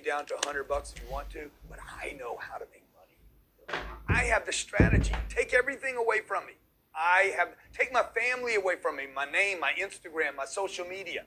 down to $100 if you want to, but I know how to make money. I have the strategy. Take everything away from me. Take my family away from me, my name, my Instagram, my social media.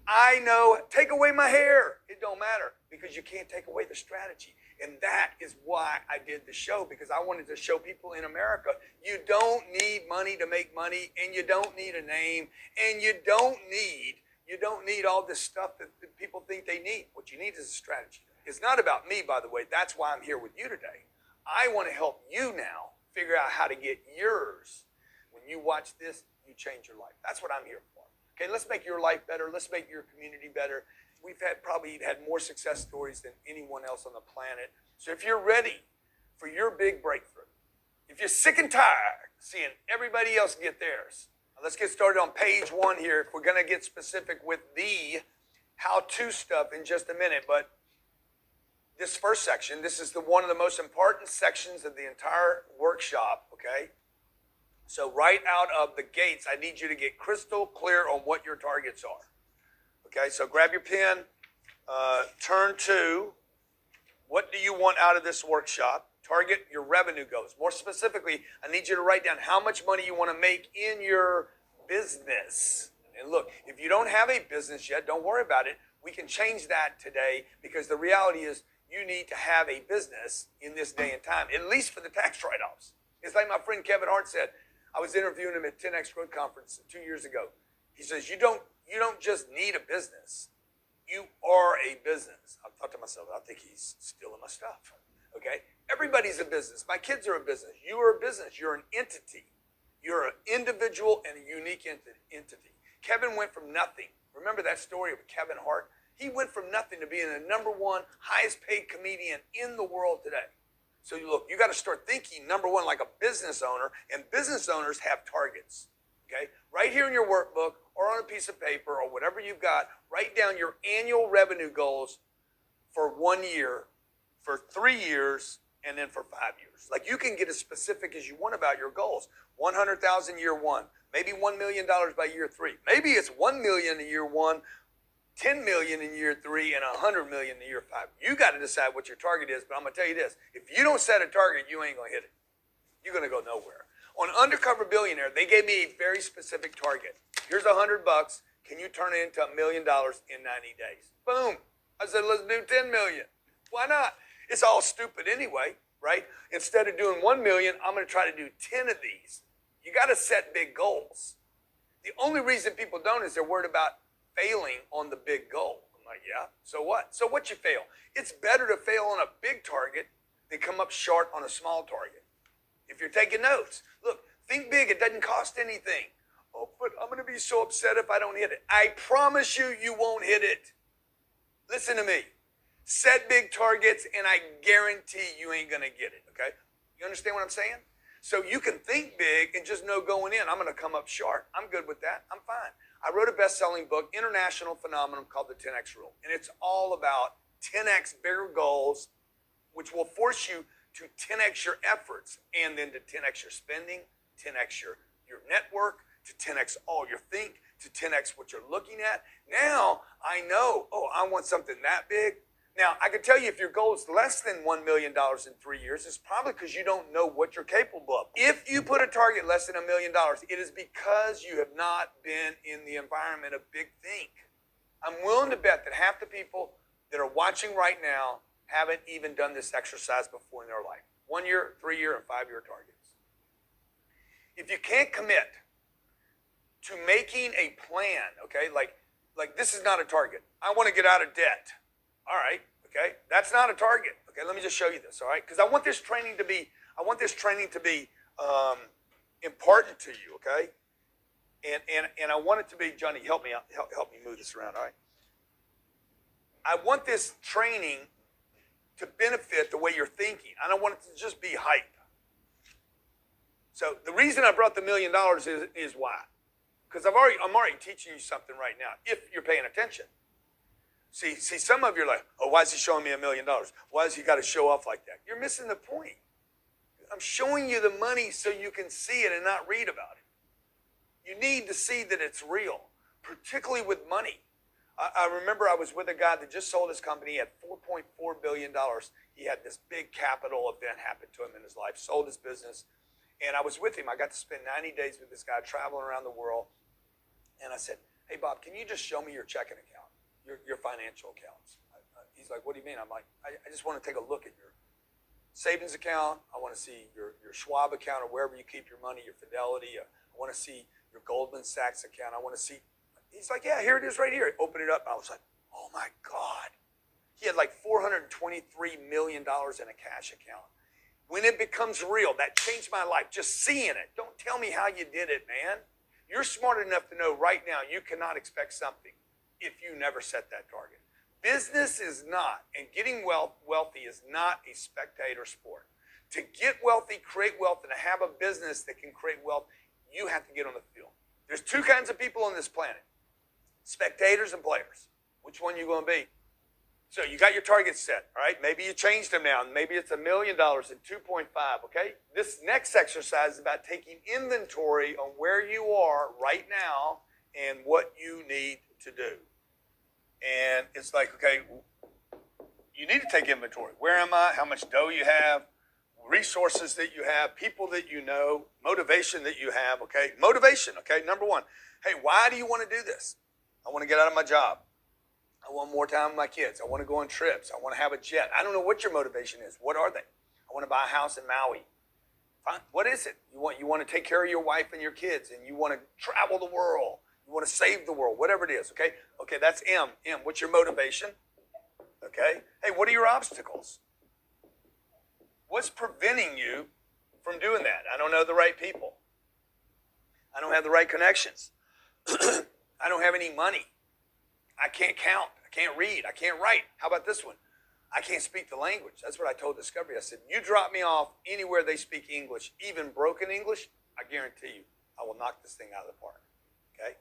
I know, take away my hair. It don't matter because you can't take away the strategy. And that is why I did the show, because I wanted to show people in America, you don't need money to make money, and you don't need a name, and you don't need all this stuff that people think they need. What you need is a strategy. It's not about me, by the way. That's why I'm here with you today. I want to help you now figure out how to get yours. When you watch this, you change your life. That's what I'm here for. Okay, let's make your life better. Let's make your community better. We've probably had more success stories than anyone else on the planet. So if you're ready for your big breakthrough, if you're sick and tired seeing everybody else get theirs, let's get started on page 1 here. If we're going to get specific with the how-to stuff in just a minute, but this first section, this is one of the most important sections of the entire workshop, okay? So right out of the gates, I need you to get crystal clear on what your targets are. Okay, so grab your pen, turn to what do you want out of this workshop? Target your revenue goals. More specifically, I need you to write down how much money you want to make in your business. And look, if you don't have a business yet, don't worry about it. We can change that today because the reality is you need to have a business in this day and time, at least for the tax write-offs. It's like my friend Kevin Hart said. I was interviewing him at 10X Growth Conference 2 years ago. He says, you don't just need a business. You are a business. I thought to myself, I think he's stealing my stuff. Okay? Everybody's a business. My kids are a business. You are a business. You're an entity. You're an individual and a unique entity. Kevin went from nothing. Remember that story of Kevin Hart? He went from nothing to being the #1 highest paid comedian in the world today. So look, you got to start thinking, number one, like a business owner, and business owners have targets, okay? Right here in your workbook or on a piece of paper or whatever you've got, write down your annual revenue goals for 1 year, for 3 years, and then for 5 years. Like you can get as specific as you want about your goals. 100,000 year 1, maybe $1 million by year 3. Maybe it's 1 million in year 1, 10 million in year 3, and 100 million in year 5. You got to decide what your target is, but I'm going to tell you this. If you don't set a target, you ain't going to hit it. You're going to go nowhere. On Undercover Billionaire, they gave me a very specific target. Here's $100. Can you turn it into $1 million in 90 days? Boom. I said, let's do 10 million. Why not? It's all stupid anyway, right? Instead of doing 1 million, I'm going to try to do 10 of these. You got to set big goals. The only reason people don't is they're worried about failing on the big goal. I'm like, yeah, so what? So what you fail? It's better to fail on a big target than come up short on a small target. If you're taking notes, look, think big. It doesn't cost anything. Oh, but I'm going to be so upset if I don't hit it. I promise you, you won't hit it. Listen to me. Set big targets, and I guarantee you ain't going to get it, okay? You understand what I'm saying? So you can think big and just know going in, I'm going to come up short. I'm good with that. I'm fine. I wrote a best-selling book, international phenomenon called the 10X Rule. And it's all about 10X bigger goals, which will force you to 10X your efforts and then to 10X your spending, 10X your network, to 10X all your think, to 10X what you're looking at. Now I know, oh, I want something that big. Now, I can tell you if your goal is less than $1 million in 3 years, it's probably because you don't know what you're capable of. If you put a target less than $1 million, it is because you have not been in the environment of big think. I'm willing to bet that half the people that are watching right now haven't even done this exercise before in their life. 1 year, 3 year, and 5 year targets. If you can't commit to making a plan, okay, like this is not a target. I want to get out of debt. All right, okay, that's not a target. Okay, let me just show you this, all right? Because I want this training to be, important to you, okay? And I want it to be, Johnny, help me out, help me move this around, all right? I want this training to benefit the way you're thinking. I don't want it to just be hype. So the reason I brought the $1 million is why? Because I'm already teaching you something right now, if you're paying attention. See, some of you are like, oh, why is he showing me $1 million? Why has he got to show off like that? You're missing the point. I'm showing you the money so you can see it and not read about it. You need to see that it's real, particularly with money. I remember I was with a guy that just sold his company. He had $1.4 billion. He had this big capital event happen to him in his life, sold his business. And I was with him. I got to spend 90 days with this guy traveling around the world. And I said, hey, Bob, can you just show me your checking account, your financial accounts? He's like, what do you mean? I'm like, I just want to take a look at your savings account. I want to see your Schwab account or wherever you keep your money, your Fidelity. I want to see your Goldman Sachs account. I want to see. He's like, yeah, here it is right here. Open it up. I was like, oh, my God. He had like $423 million in a cash account. When it becomes real, that changed my life, just seeing it. Don't tell me how you did it, man. You're smart enough to know right now you cannot expect something if you never set that target. Business is not, and getting wealthy is not a spectator sport. To get wealthy, create wealth, and to have a business that can create wealth, you have to get on the field. There's two kinds of people on this planet, spectators and players. Which one are you going to be? So you got your targets set, all right? Maybe you changed them now. Maybe it's $1 million and 2.5, okay? This next exercise is about taking inventory on where you are right now and what you need to do. And it's like, okay, you need to take inventory. Where am I? How much dough you have? Resources that you have? People that you know? Motivation that you have, okay? Motivation, okay? Number one. Hey, why do you want to do this? I want to get out of my job. I want more time with my kids. I want to go on trips. I want to have a jet. I don't know what your motivation is. What are they? I want to buy a house in Maui. Fine. What is it? You want to take care of your wife and your kids, and you want to travel the world. You want to save the world, whatever it is, okay? Okay, that's M. M, what's your motivation? Okay. Hey, what are your obstacles? What's preventing you from doing that? I don't know the right people. I don't have the right connections. I don't have any money. I can't count. I can't read. I can't write. How about this one? I can't speak the language. That's what I told Discovery. I said, you drop me off anywhere they speak English, even broken English, I guarantee you, I will knock this thing out of the park. Okay?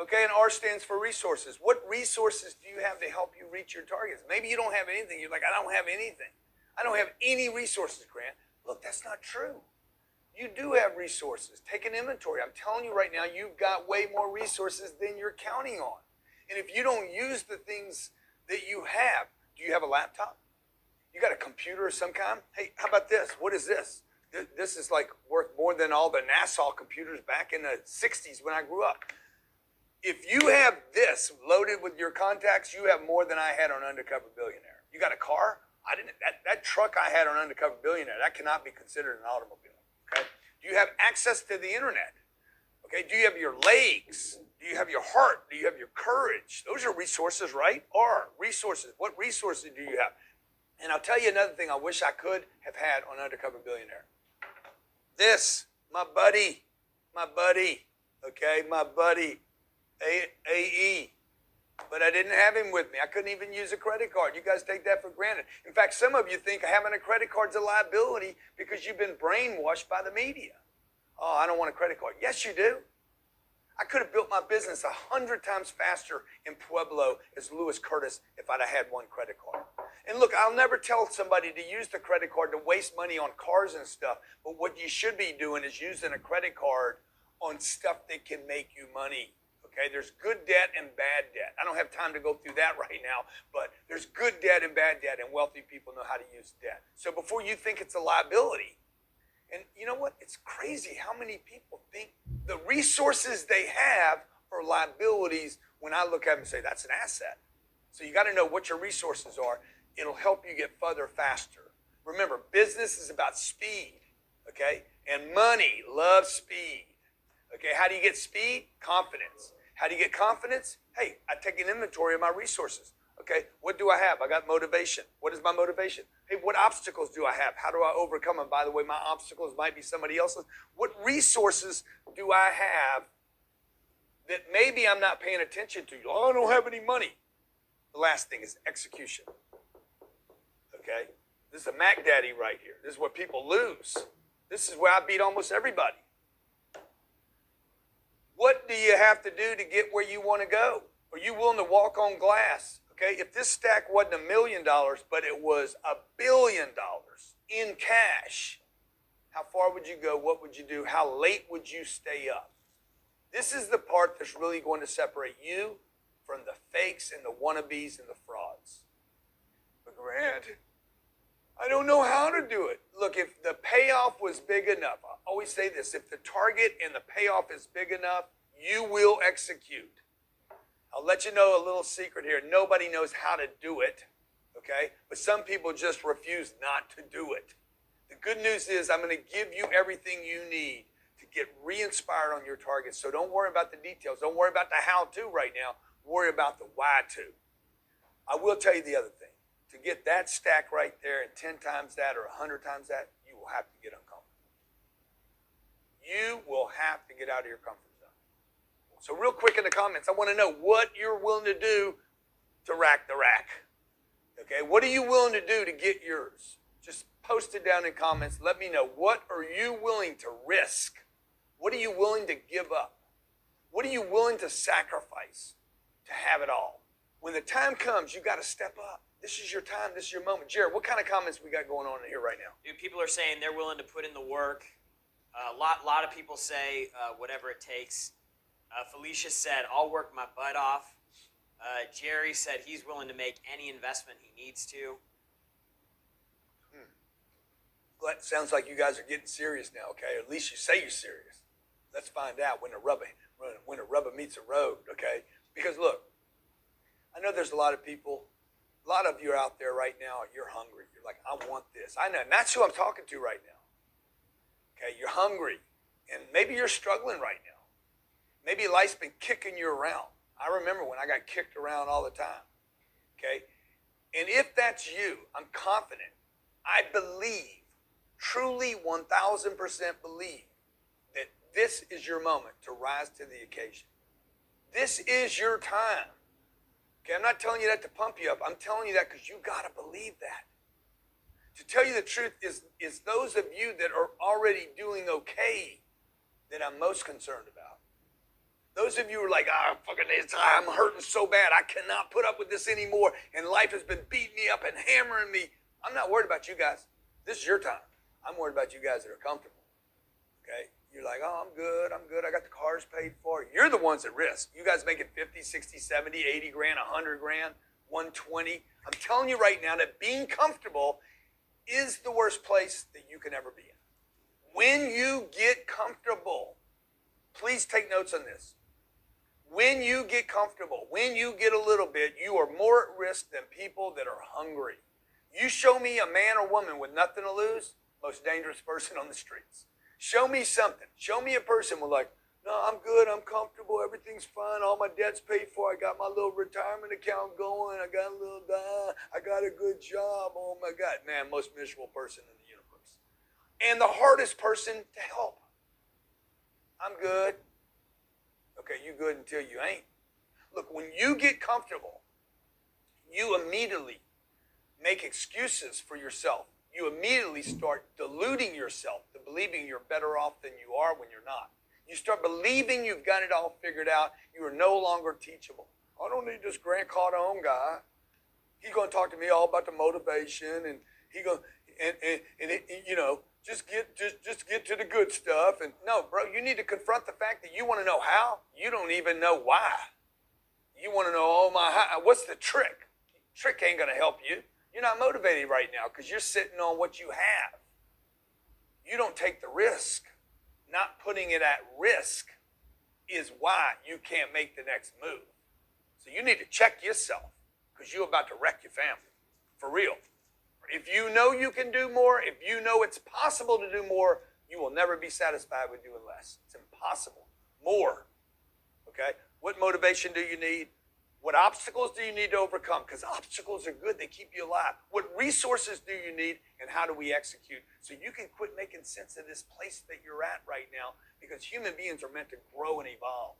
Okay, and R stands for resources. What resources do you have to help you reach your targets? Maybe you don't have anything. You're like, I don't have anything. I don't have any resources, Grant. Look, that's not true. You do have resources. Take an inventory. I'm telling you right now, you've got way more resources than you're counting on. And if you don't use the things that you have, do you have a laptop? You got a computer of some kind? Hey, how about this? What is this? This is like worth more than all the Nassau computers back in the 60s when I grew up. If you have this loaded with your contacts, you have more than I had on Undercover Billionaire. You got a car? That truck I had on Undercover Billionaire, that cannot be considered an automobile. Okay? Do you have access to the internet? Okay, do you have your legs? Do you have your heart? Do you have your courage? Those are resources, right? Are resources. What resources do you have? And I'll tell you another thing I wish I could have had on Undercover Billionaire. This, my buddy, okay, my buddy, AE. But I didn't have him with me. I couldn't even use a credit card. You guys take that for granted. In fact, some of you think having a credit card's a liability because you've been brainwashed by the media. Oh, I don't want a credit card. Yes, you do. I could have built my business 100 times faster in Pueblo as Lewis Curtis if I'd have had one credit card. And look, I'll never tell somebody to use the credit card to waste money on cars and stuff. But what you should be doing is using a credit card on stuff that can make you money. Okay, there's good debt and bad debt. I don't have time to go through that right now, but there's good debt and bad debt, and wealthy people know how to use debt. So before you think it's a liability, and you know what? It's crazy how many people think the resources they have are liabilities when I look at them and say, that's an asset. So you got to know what your resources are. It'll help you get further faster. Remember, business is about speed, okay? And money loves speed. Okay, how do you get speed? Confidence. How do you get confidence? Hey, I take an inventory of my resources. Okay, what do I have? I got motivation. What is my motivation? Hey, what obstacles do I have? How do I overcome them? By the way, my obstacles might be somebody else's. What resources do I have that maybe I'm not paying attention to? Oh, I don't have any money. The last thing is execution. Okay, this is a Mac Daddy right here. This is where people lose. This is where I beat almost everybody. What do you have to do to get where you want to go? Are you willing to walk on glass? Okay, if this stack wasn't $1 million, but it was $1 billion in cash, how far would you go? What would you do? How late would you stay up? This is the part that's really going to separate you from the fakes and the wannabes and the frauds. But Grant, I don't know how to do it. Look, if the payoff was big enough, I always say this, if the target and the payoff is big enough, you will execute. I'll let you know a little secret here. Nobody knows how to do it, okay? But some people just refuse not to do it. The good news is I'm going to give you everything you need to get re-inspired on your targets. So don't worry about the details. Don't worry about the how-to right now. Worry about the why-to. I will tell you the other thing. To get that stack right there and 10 times that or 100 times that, you will have to get uncomfortable. You will have to get out of your comfort zone. So real quick in the comments, I want to know what you're willing to do to rack the rack. Okay, what are you willing to do to get yours? Just post it down in comments. Let me know. What are you willing to risk? What are you willing to give up? What are you willing to sacrifice to have it all? When the time comes, you got to step up. This is your time. This is your moment. Jarrod, what kind of comments we got going on here right now? Dude, people are saying they're willing to put in the work. A lot of people say whatever it takes. Felicia said, I'll work my butt off. Jerry said he's willing to make any investment he needs to. Well, that sounds like you guys are getting serious now, okay? Or at least you say you're serious. Let's find out when the rubber meets the road, okay? Because look, I know there's a lot of people, a lot of you are out there right now, you're hungry. You're like, I want this. I know, and that's who I'm talking to right now. Okay, you're hungry, and maybe you're struggling right now. Maybe life's been kicking you around. I remember when I got kicked around all the time, okay? And if that's you, I'm confident, I believe, truly 1,000% believe that this is your moment to rise to the occasion. This is your time. Okay, I'm not telling you that to pump you up. I'm telling you that because you got to believe that. To tell you the truth is those of you that are already doing okay that I'm most concerned about. Those of you who are like, I'm hurting so bad. I cannot put up with this anymore. And life has been beating me up and hammering me. I'm not worried about you guys. This is your time. I'm worried about you guys that are comfortable. Okay? You're like, oh, I'm good. I got the cars paid for. You're the ones at risk. You guys making 50, 60, 70, 80 grand, 100 grand, 120. I'm telling you right now that being comfortable is the worst place that you can ever be in. When you get comfortable, please take notes on this. When you get comfortable, when you get a little bit, you are more at risk than people that are hungry. You show me a man or woman with nothing to lose, most dangerous person on the streets. Show me something. Show me a person with like, no, I'm good, I'm comfortable, everything's fine, all my debt's paid for, I got my little retirement account going, I got a good job, oh my God. Man, most miserable person in the universe. And the hardest person to help. I'm good. Okay, you good until you ain't. Look, when you get comfortable, you immediately make excuses for yourself. You immediately start deluding yourself to believing you're better off than you are when you're not. You start believing you've got it all figured out. You are no longer teachable. I don't need this Grant Cardone guy. He's going to talk to me all about the motivation, and just get to the good stuff. And no, bro, you need to confront the fact that you want to know how. You don't even know why. You want to know, oh my, what's the trick? Trick ain't going to help you. You're not motivated right now because you're sitting on what you have. You don't take the risk. Not putting it at risk is why you can't make the next move. So you need to check yourself because you're about to wreck your family. For real. If you know you can do more, if you know it's possible to do more, you will never be satisfied with doing less. It's impossible. More. Okay? What motivation do you need? What obstacles do you need to overcome? Because obstacles are good. They keep you alive. What resources do you need, and how do we execute? So you can quit making sense of this place that you're at right now, because human beings are meant to grow and evolve,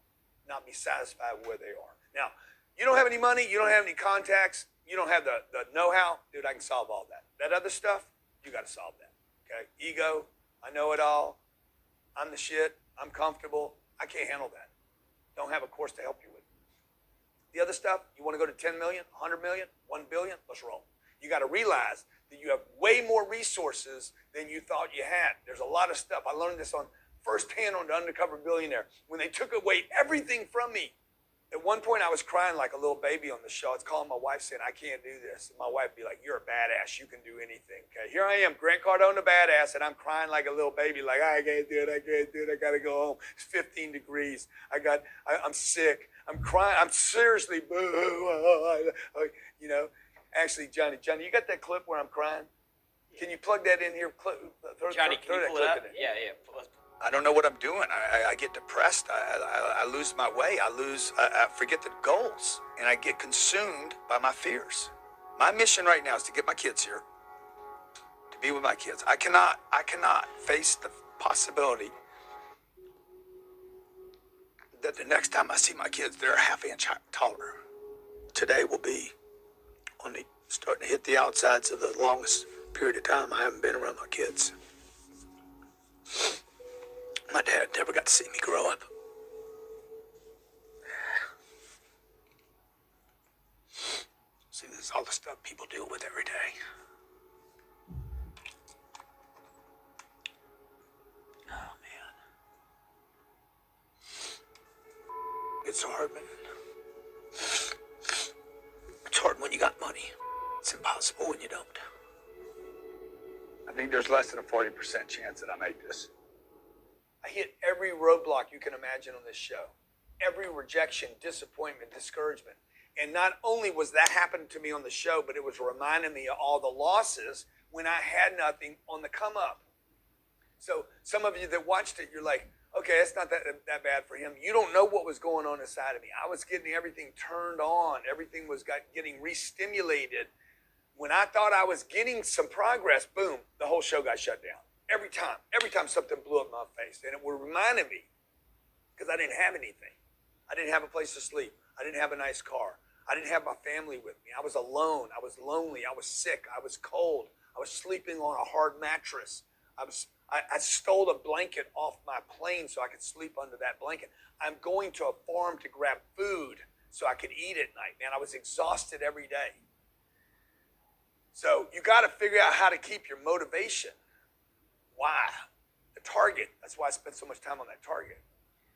not be satisfied with where they are. Now, you don't have any money. You don't have any contacts. You don't have the know-how. Dude, I can solve all that. That other stuff, you got to solve that. Okay? Ego, I know it all. I'm the shit. I'm comfortable. I can't handle that. Don't have a course to help you with. The other stuff, you want to go to 10 million, 100 million, 1 billion, let's roll. You got to realize that you have way more resources than you thought you had. There's a lot of stuff. I learned this on firsthand on The Undercover Billionaire. When they took away everything from me, At one point, I was crying like a little baby on the show. I was calling my wife saying, I can't do this. And my wife would be like, you're a badass. You can do anything. Okay, here I am, Grant Cardone, the badass, and I'm crying like a little baby, like, I can't do it. I can't do it. I got to go home. It's 15 degrees. I'm sick. I'm crying. I'm seriously, you know. Actually, Johnny, you got that clip where I'm crying? Can you plug that in here? Johnny, can you pull it up? Yeah. I don't know what I'm doing. I get depressed. I lose my way. I forget the goals, and I get consumed by my fears. My mission right now is to get my kids here, to be with my kids. I cannot face the possibility that the next time I see my kids, they're a half inch taller. Today will be only starting to hit the outsides of the longest period of time I haven't been around my kids. My dad never got to see me grow up. See, this is all the stuff people deal with every day. Oh, man. It's hard, man. It's hard when you got money. It's impossible when you don't. I think there's less than a 40% chance that I make this. I hit every roadblock you can imagine on this show. Every rejection, disappointment, discouragement. And not only was that happening to me on the show, but it was reminding me of all the losses when I had nothing on the come up. So some of you that watched it, you're like, okay, it's not that bad for him. You don't know what was going on inside of me. I was getting everything turned on. Everything was getting re-stimulated. When I thought I was getting some progress, boom, the whole show got shut down. Every time something blew up in my face. And it would remind me, because I didn't have anything. I didn't have a place to sleep. I didn't have a nice car. I didn't have my family with me. I was alone. I was lonely. I was sick. I was cold. I was sleeping on a hard mattress. I stole a blanket off my plane so I could sleep under that blanket. I'm going to a farm to grab food so I could eat at night. Man, I was exhausted every day. So you got to figure out how to keep your motivation. Why? The target. That's why I spent so much time on that target.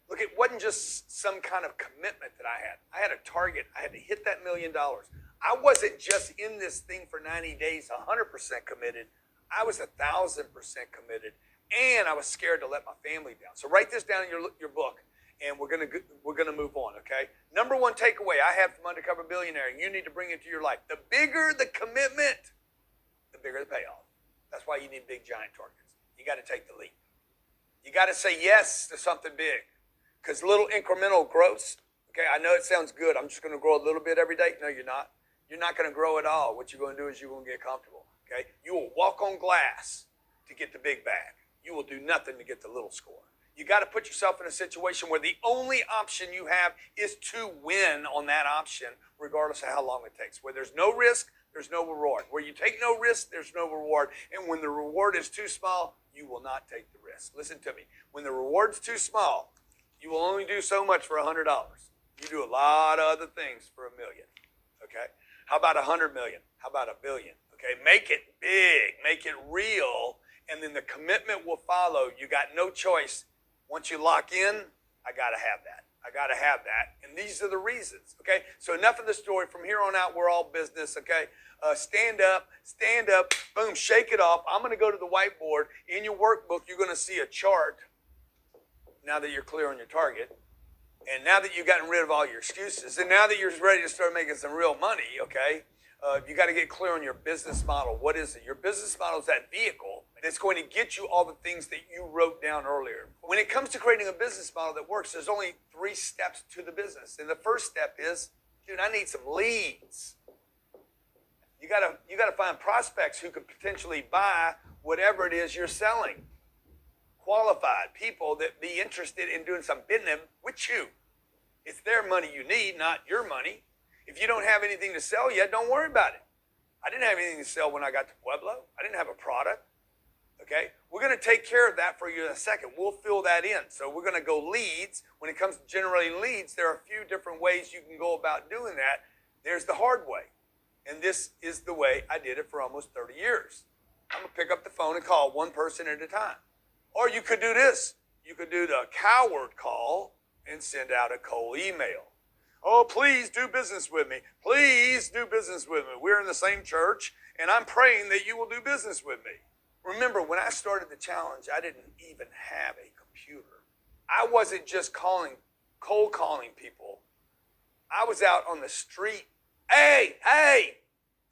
Look, it wasn't just some kind of commitment that I had. I had a target. I had to hit that $1 million. I wasn't just in this thing for 90 days, 100% committed. I was 1,000% committed, and I was scared to let my family down. So write this down in your book, and we're gonna move on. Okay. Number one takeaway I had from Undercover Billionaire, and you need to bring it to your life: the bigger the commitment, the bigger the payoff. That's why you need big, giant targets. You got to take the leap. You got to say yes to something big, because little incremental growth. Okay, I know it sounds good. I'm just going to grow a little bit every day. No, you're not. You're not going to grow at all. What you're going to do is you're going to get comfortable. Okay, you will walk on glass to get the big bag. You will do nothing to get the little score. You got to put yourself in a situation where the only option you have is to win on that option, regardless of how long it takes. Where there's no risk, there's no reward. Where you take no risk, there's no reward. And when the reward is too small, you will not take the risk. Listen to me. When the reward's too small, you will only do so much for $100. You do a lot of other things for $1 million. Okay? How about 100 million? How about $1 billion? Okay? Make it big. Make it real. And then the commitment will follow. You got no choice. Once you lock in, I got to have that. I got to have that. And these are the reasons. Okay? So enough of the story. From here on out, we're all business. Okay? Stand up, boom, shake it off. I'm going to go to the whiteboard. In your workbook, you're going to see a chart now that you're clear on your target. And now that you've gotten rid of all your excuses, and now that you're ready to start making some real money, okay, you got to get clear on your business model. What is it? Your business model is that vehicle that's going to get you all the things that you wrote down earlier. When it comes to creating a business model that works, there's only 3 steps to the business. And the first step is, dude, I need some leads. You gotta find prospects who could potentially buy whatever it is you're selling. Qualified people that be interested in doing some business with you. It's their money you need, not your money. If you don't have anything to sell yet, don't worry about it. I didn't have anything to sell when I got to Pueblo. I didn't have a product. Okay? We're going to take care of that for you in a second. We'll fill that in. So we're going to go leads. When it comes to generating leads, there are a few different ways you can go about doing that. There's the hard way. And this is the way I did it for almost 30 years. I'm going to pick up the phone and call one person at a time. Or you could do this. You could do the coward call and send out a cold email. Oh, please do business with me. Please do business with me. We're in the same church, and I'm praying that you will do business with me. Remember, when I started the challenge, I didn't even have a computer. I wasn't just cold calling people. I was out on the street. Hey,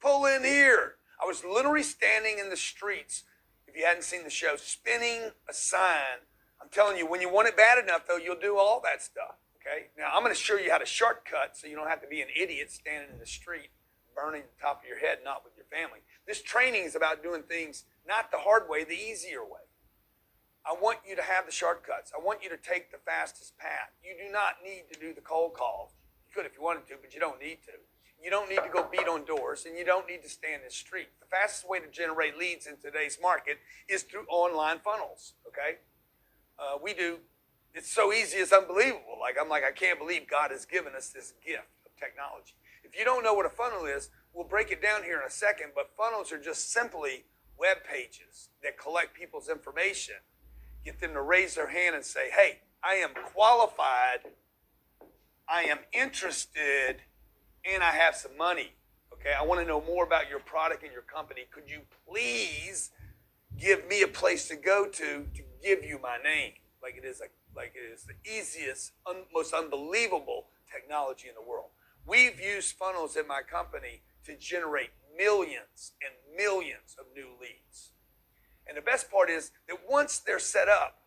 pull in here. I was literally standing in the streets, if you hadn't seen the show, spinning a sign. I'm telling you, when you want it bad enough, though, you'll do all that stuff. Okay? Now, I'm going to show you how to shortcut so you don't have to be an idiot standing in the street, burning the top of your head, not with your family. This training is about doing things not the hard way, the easier way. I want you to have the shortcuts. I want you to take the fastest path. You do not need to do the cold calls. You could if you wanted to, but you don't need to. You don't need to go beat on doors, and you don't need to stand in the street. The fastest way to generate leads in today's market is through online funnels, okay? It's so easy, it's unbelievable. I can't believe God has given us this gift of technology. If you don't know what a funnel is, we'll break it down here in a second, but funnels are just simply web pages that collect people's information, get them to raise their hand and say, hey, I am qualified, I am interested, and I have some money. Okay, I want to know more about your product and your company. Could you please give me a place to go to give you my name? Like it is the easiest, most unbelievable technology in the world. We've used funnels in my company to generate millions and millions of new leads. And the best part is that once they're set up,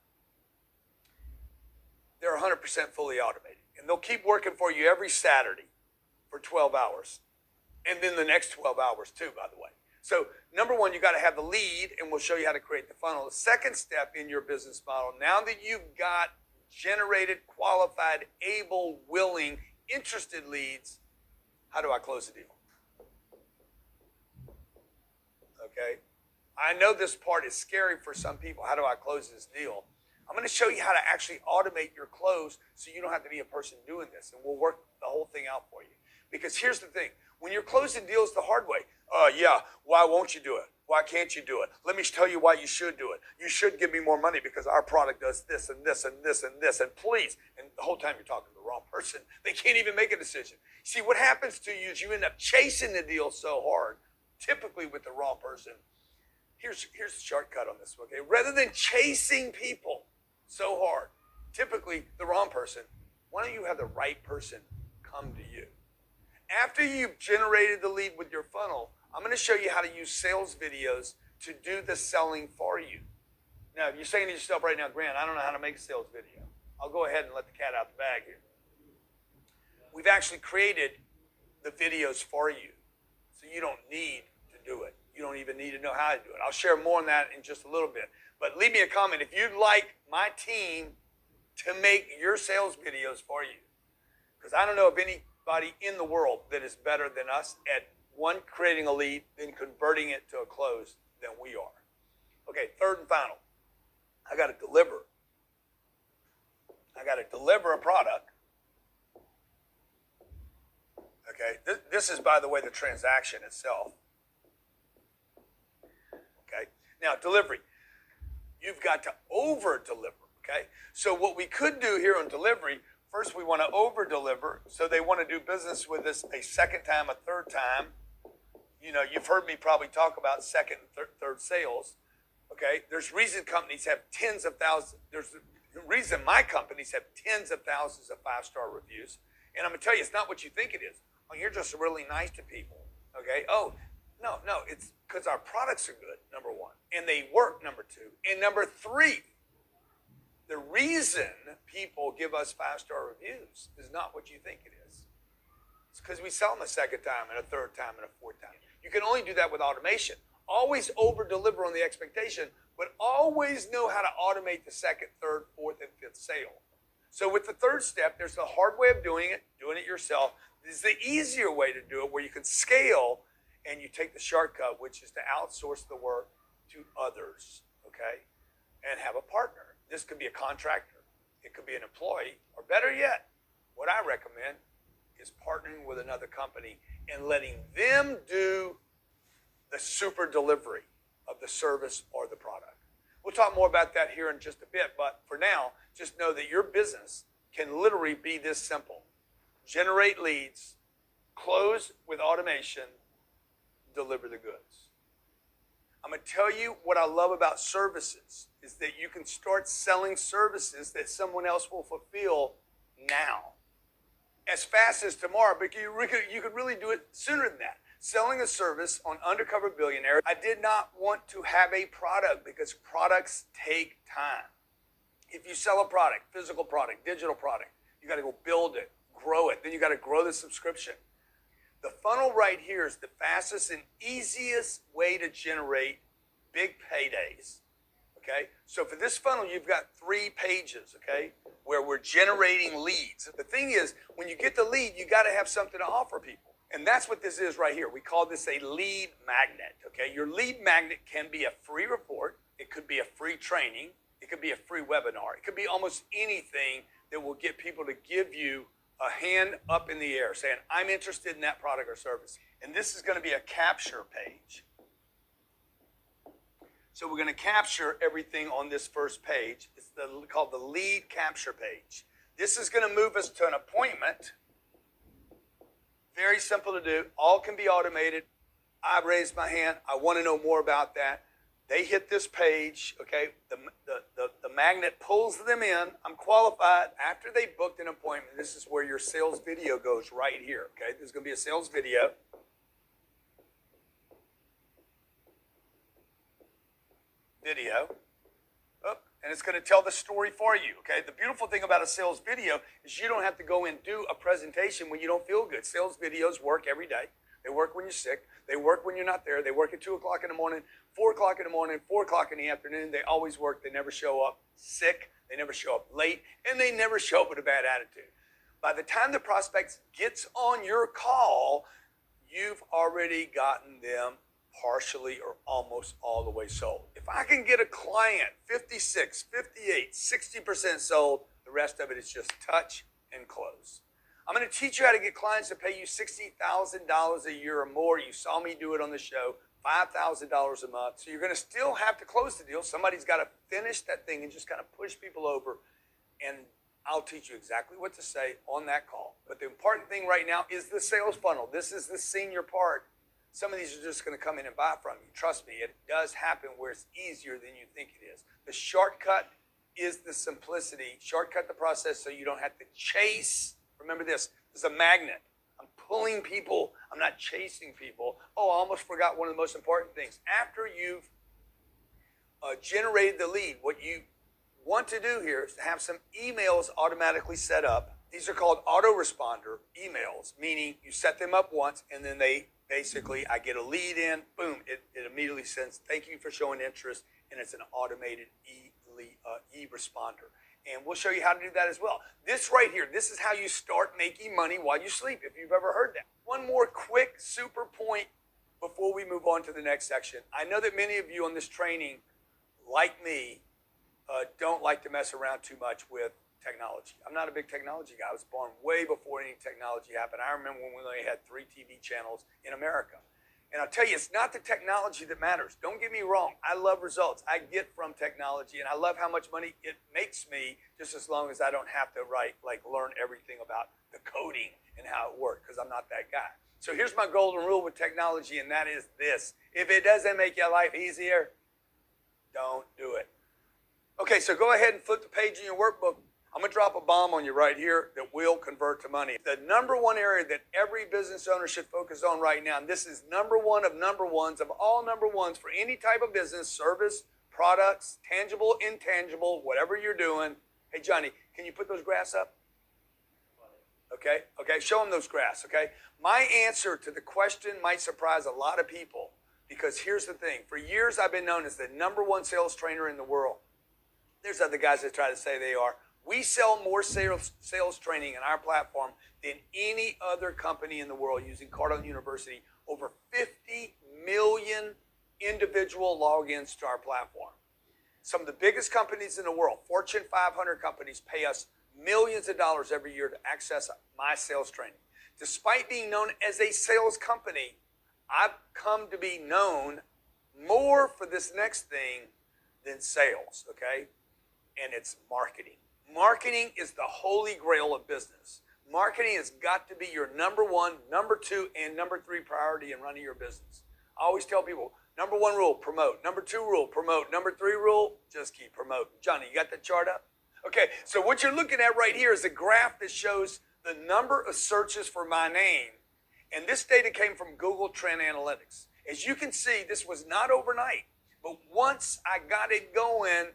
they're 100% fully automated. And they'll keep working for you every Saturday for 12 hours. And then the next 12 hours too, by the way. So number one, you got to have the lead, and we'll show you how to create the funnel. The second step in your business model, now that you've got generated, qualified, able, willing, interested leads, how do I close the deal? Okay? I know this part is scary for some people. How do I close this deal? I'm going to show you how to actually automate your close so you don't have to be a person doing this, and we'll work the whole thing out for you. Because here's the thing. When you're closing deals the hard way, yeah, why won't you do it? Why can't you do it? Let me tell you why you should do it. You should give me more money because our product does this and this and this and this, and please. And the whole time you're talking to the wrong person. They can't even make a decision. See, what happens to you is you end up chasing the deal so hard, typically with the wrong person. Here's the shortcut on this, okay? Rather than chasing people so hard, typically the wrong person, why don't you have the right person come to you? After you've generated the lead with your funnel, I'm going to show you how to use sales videos to do the selling for you. Now, if you're saying to yourself right now, Grant, I don't know how to make a sales video. I'll go ahead and let the cat out the bag here. We've actually created the videos for you, so you don't need to do it. You don't even need to know how to do it. I'll share more on that in just a little bit. But leave me a comment if you'd like my team to make your sales videos for you. Because I don't know of anybody in the world that is better than us at, one, creating a lead, then converting it to a close than we are. Okay, third and final. I got to deliver. I got to deliver a product. Okay, this is, by the way, the transaction itself. Okay, now delivery. You've got to over-deliver, okay? So what we could do here on delivery, first we want to over-deliver, so they want to do business with us a second time, a third time. You know, you've heard me probably talk about second and third sales, okay? There's reason companies have tens of thousands. There's the reason my companies have tens of thousands of five-star reviews. And I'm going to tell you, it's not what you think it is. Oh, you're just really nice to people, okay? Oh, no, it's because our products are good, number one. And they work, number two. And number three, the reason people give us five-star reviews is not what you think it is. It's because we sell them a second time and a third time and a fourth time. You can only do that with automation. Always over-deliver on the expectation, but always know how to automate the second, third, fourth, and fifth sale. So with the third step, there's the hard way of doing it yourself. This is the easier way to do it, where you can scale and you take the shortcut, which is to outsource the work to others, okay? And have a partner. This could be a contractor. It could be an employee. Or better yet, what I recommend is partnering with another company and letting them do the super delivery of the service or the product. We'll talk more about that here in just a bit, but for now, just know that your business can literally be this simple. generate leads, close with automation, deliver the goods. I'm going to tell you what I love about services is that you can start selling services that someone else will fulfill now. As fast as tomorrow, but you could really do it sooner than that. Selling a service on Undercover Billionaire, I did not want to have a product because products take time. If you sell a product, physical product, digital product, you got to go build it, grow it, then you got to grow the subscription. The funnel right here is the fastest and easiest way to generate big paydays, okay? So for this funnel, you've got 3 pages, okay, where we're generating leads. The thing is, when you get the lead, you got to have something to offer people. And that's what this is right here. We call this a lead magnet, okay? Your lead magnet can be a free report. It could be a free training. It could be a free webinar. It could be almost anything that will get people to give you a hand up in the air saying, I'm interested in that product or service. And this is going to be a capture page. So we're going to capture everything on this first page. It's called the lead capture page. This is going to move us to an appointment. Very simple to do. All can be automated. I raised my hand. I want to know more about that. They hit this page, okay? The magnet pulls them in. I'm qualified. After they booked an appointment, this is where your sales video goes right here, okay? There's going to be a sales video. Oh, and it's going to tell the story for you, okay? The beautiful thing about a sales video is you don't have to go and do a presentation when you don't feel good. Sales videos work every day. They work when you're sick. They work when you're not there. They work at 2 o'clock in the morning, 4 o'clock in the morning, 4 o'clock in the afternoon. They always work. They never show up sick. They never show up late. And they never show up with a bad attitude. By the time the prospect gets on your call, you've already gotten them partially or almost all the way sold. If I can get a client 56, 58, 60% sold, the rest of it is just touch and close. I'm going to teach you how to get clients to pay you $60,000 a year or more. You saw me do it on the show, $5,000 a month. So you're going to still have to close the deal. Somebody's got to finish that thing and just kind of push people over. And I'll teach you exactly what to say on that call. But the important thing right now is the sales funnel. This is the senior part. Some of these are just going to come in and buy from you. Trust me, it does happen where it's easier than you think it is. The shortcut is the simplicity. Shortcut the process so you don't have to chase. Remember this is a magnet. I'm pulling people. I'm not chasing people. Oh, I almost forgot one of the most important things. After you've generated the lead, what you want to do here is to have some emails automatically set up. These are called autoresponder emails, meaning you set them up once and then they basically, I get a lead in, boom, it immediately sends, thank you for showing interest, and it's an automated e-responder. And we'll show you how to do that as well. This right here, this is how you start making money while you sleep, if you've ever heard that. One more quick super point before we move on to the next section. I know that many of you on this training, like me, don't like to mess around too much with technology. I'm not a big technology guy. I was born way before any technology happened. I remember when we only had 3 TV channels in America. And I'll tell you, it's not the technology that matters. Don't get me wrong. I love results I get from technology, and I love how much money it makes me just as long as I don't have to learn everything about the coding and how it works, because I'm not that guy. So here's my golden rule with technology, and that is this. If it doesn't make your life easier, don't do it. Okay, so go ahead and flip the page in your workbook. I'm going to drop a bomb on you right here that will convert to money. The number one area that every business owner should focus on right now, and this is number one of number ones of all number ones for any type of business, service, products, tangible, intangible, whatever you're doing. Hey, Johnny, can you put those graphs up? Okay, show them those graphs, okay? My answer to the question might surprise a lot of people because here's the thing. For years, I've been known as the number one sales trainer in the world. There's other guys that try to say they are. We sell more sales training in our platform than any other company in the world using Cardone University. Over 50 million individual logins to our platform. Some of the biggest companies in the world, Fortune 500 companies, pay us millions of dollars every year to access my sales training. Despite being known as a sales company, I've come to be known more for this next thing than sales, okay? And it's marketing. Marketing is the holy grail of business. Marketing has got to be your number one, number two, and number three priority in running your business. I always tell people, number one rule, promote. Number two rule, promote. Number three rule, just keep promoting. Johnny, you got that chart up? Okay, so what you're looking at right here is a graph that shows the number of searches for my name. And this data came from Google Trend Analytics. As you can see, this was not overnight. But once I got it going,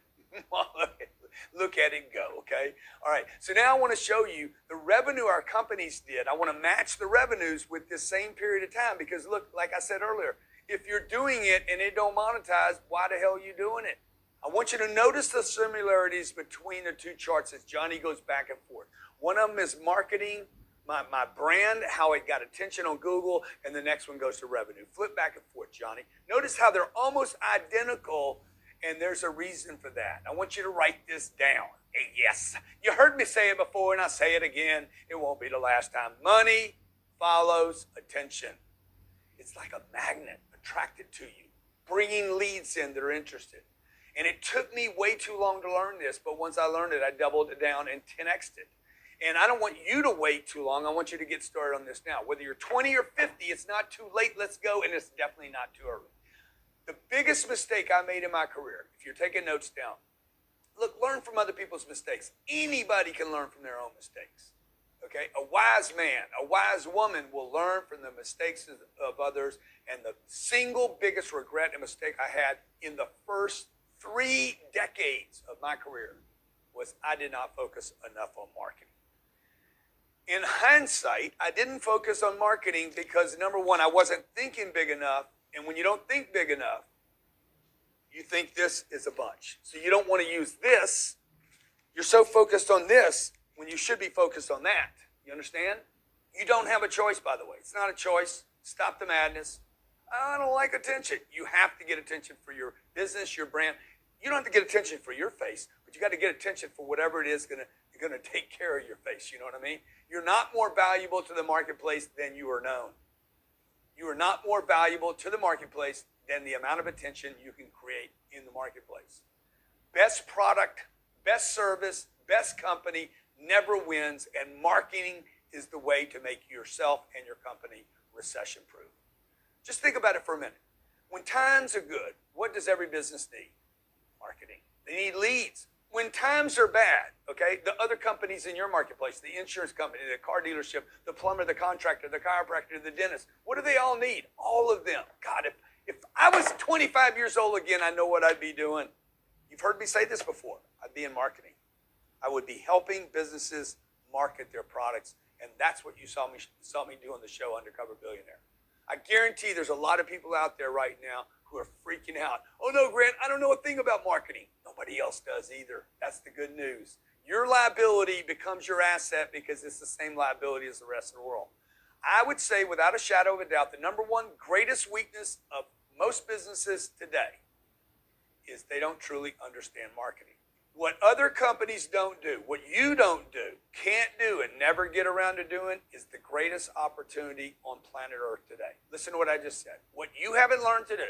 look at it go, okay? All right, so now I want to show you the revenue our companies did. I want to match the revenues with this same period of time because look, like I said earlier, if you're doing it and it don't monetize, why the hell are you doing it? I want you to notice the similarities between the two charts as Johnny goes back and forth. One of them is marketing, my brand, how it got attention on Google, and the next one goes to revenue. Flip back and forth, Johnny. Notice how they're almost identical, and there's a reason for that. I want you to write this down. Yes, you heard me say it before, and I'll say it again. It won't be the last time. Money follows attention. It's like a magnet attracted to you, bringing leads in that are interested. And it took me way too long to learn this, but once I learned it, I doubled it down and 10x'd it. And I don't want you to wait too long. I want you to get started on this now. Whether you're 20 or 50, it's not too late. Let's go, and it's definitely not too early. The biggest mistake I made in my career, if you're taking notes down, look, learn from other people's mistakes. Anybody can learn from their own mistakes. Okay? A wise man, a wise woman will learn from the mistakes of others. And the single biggest regret and mistake I had in the first 3 decades of my career was I did not focus enough on marketing. In hindsight, I didn't focus on marketing because, number one, I wasn't thinking big enough. And when you don't think big enough, you think this is a bunch. So you don't want to use this. You're so focused on this when you should be focused on that. You understand? You don't have a choice, by the way. It's not a choice. Stop the madness. I don't like attention. You have to get attention for your business, your brand. You don't have to get attention for your face, but you got to get attention for whatever it is going to take care of your face. You know what I mean? You're not more valuable to the marketplace than you are known. You are not more valuable to the marketplace than the amount of attention you can create in the marketplace. Best product, best service, best company never wins, and marketing is the way to make yourself and your company recession-proof. Just think about it for a minute. When times are good, what does every business need? Marketing. They need leads. When times are bad, okay, the other companies in your marketplace, the insurance company, the car dealership, the plumber, the contractor, the chiropractor, the dentist, what do they all need? All of them. God, if I was 25 years old again, I know what I'd be doing. You've heard me say this before. I'd be in marketing. I would be helping businesses market their products, and that's what you saw me do on the show Undercover Billionaire. I guarantee there's a lot of people out there right now who are freaking out. Oh no, Grant, I don't know a thing about marketing. Nobody else does either. That's the good news. Your liability becomes your asset because it's the same liability as the rest of the world. I would say without a shadow of a doubt, the number one greatest weakness of most businesses today is they don't truly understand marketing. What other companies don't do, what you don't do, can't do, and never get around to doing is the greatest opportunity on planet Earth today. Listen to what I just said. What you haven't learned to do,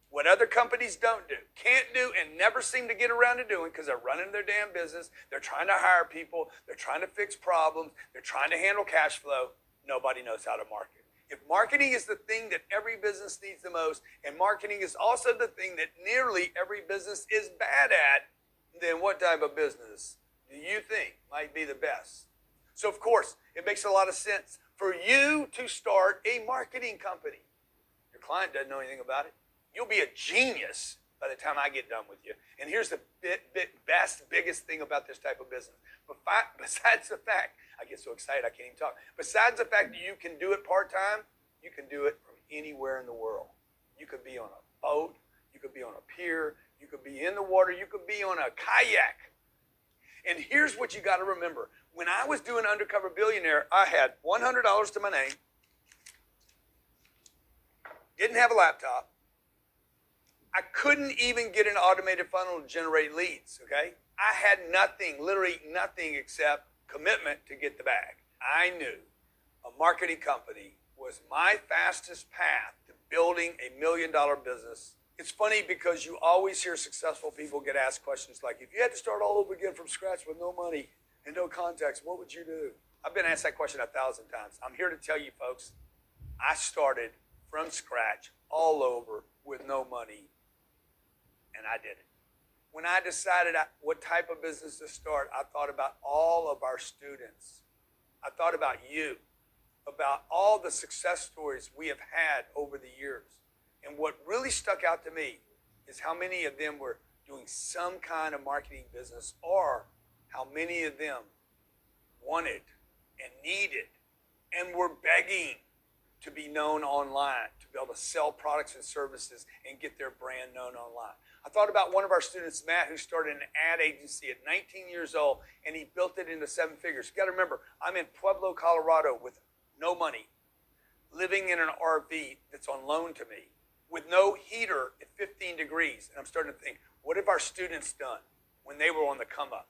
what other companies don't do, can't do, and never seem to get around to doing because they're running their damn business, they're trying to hire people, they're trying to fix problems, they're trying to handle cash flow, nobody knows how to market. If marketing is the thing that every business needs the most, and marketing is also the thing that nearly every business is bad at, then what type of business do you think might be the best? So, of course, it makes a lot of sense for you to start a marketing company. Your client doesn't know anything about it. You'll be a genius by the time I get done with you. And here's the biggest thing about this type of business. Besides the fact, I get so excited I can't even talk. Besides the fact that you can do it part-time, you can do it from anywhere in the world. You could be on a boat. You could be on a pier. You could be in the water. You could be on a kayak. And here's what you got to remember. When I was doing Undercover Billionaire, I had $100 to my name, didn't have a laptop. I couldn't even get an automated funnel to generate leads, okay? I had nothing, literally nothing except commitment to get the bag. I knew a marketing company was my fastest path to building $1 million business. It's funny because you always hear successful people get asked questions like, if you had to start all over again from scratch with no money and no contacts, what would you do? I've been asked that question 1,000 times. I'm here to tell you folks, I started from scratch all over with no money, and I did it. When I decided what type of business to start, I thought about all of our students. I thought about you, about all the success stories we have had over the years. And what really stuck out to me is how many of them were doing some kind of marketing business, or how many of them wanted and needed and were begging to be known online, to be able to sell products and services and get their brand known online. I thought about one of our students, Matt, who started an ad agency at 19 years old, and he built it into 7 figures. You got to remember, I'm in Pueblo, Colorado with no money, living in an RV that's on loan to me, with no heater at 15 degrees. And I'm starting to think, what have our students done when they were on the come up,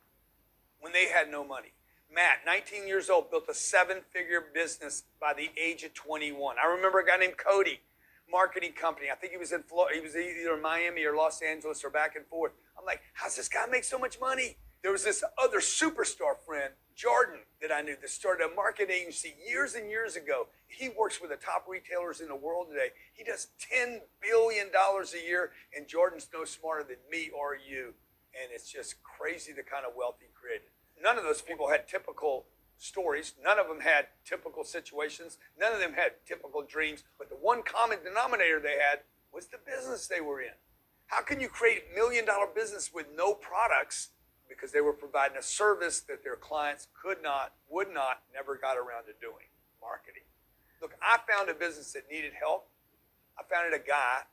when they had no money? Matt, 19 years old, built a 7-figure business by the age of 21. I remember a guy named Cody, marketing company. I think he was in Florida. He was either in Miami or Los Angeles or back and forth. I'm like, how's this guy make so much money? There was this other superstar friend, Jordan, that I knew that started a marketing agency years and years ago. He works with the top retailers in the world today. He does $10 billion a year, and Jordan's no smarter than me or you. And it's just crazy the kind of wealth he created. None of those people had typical stories. None of them had typical situations. None of them had typical dreams. But the one common denominator they had was the business they were in. How can you create a $1 million business with no products? Because they were providing a service that their clients could not, would not, never got around to doing, marketing. Look, I found a business that needed help. I found a guy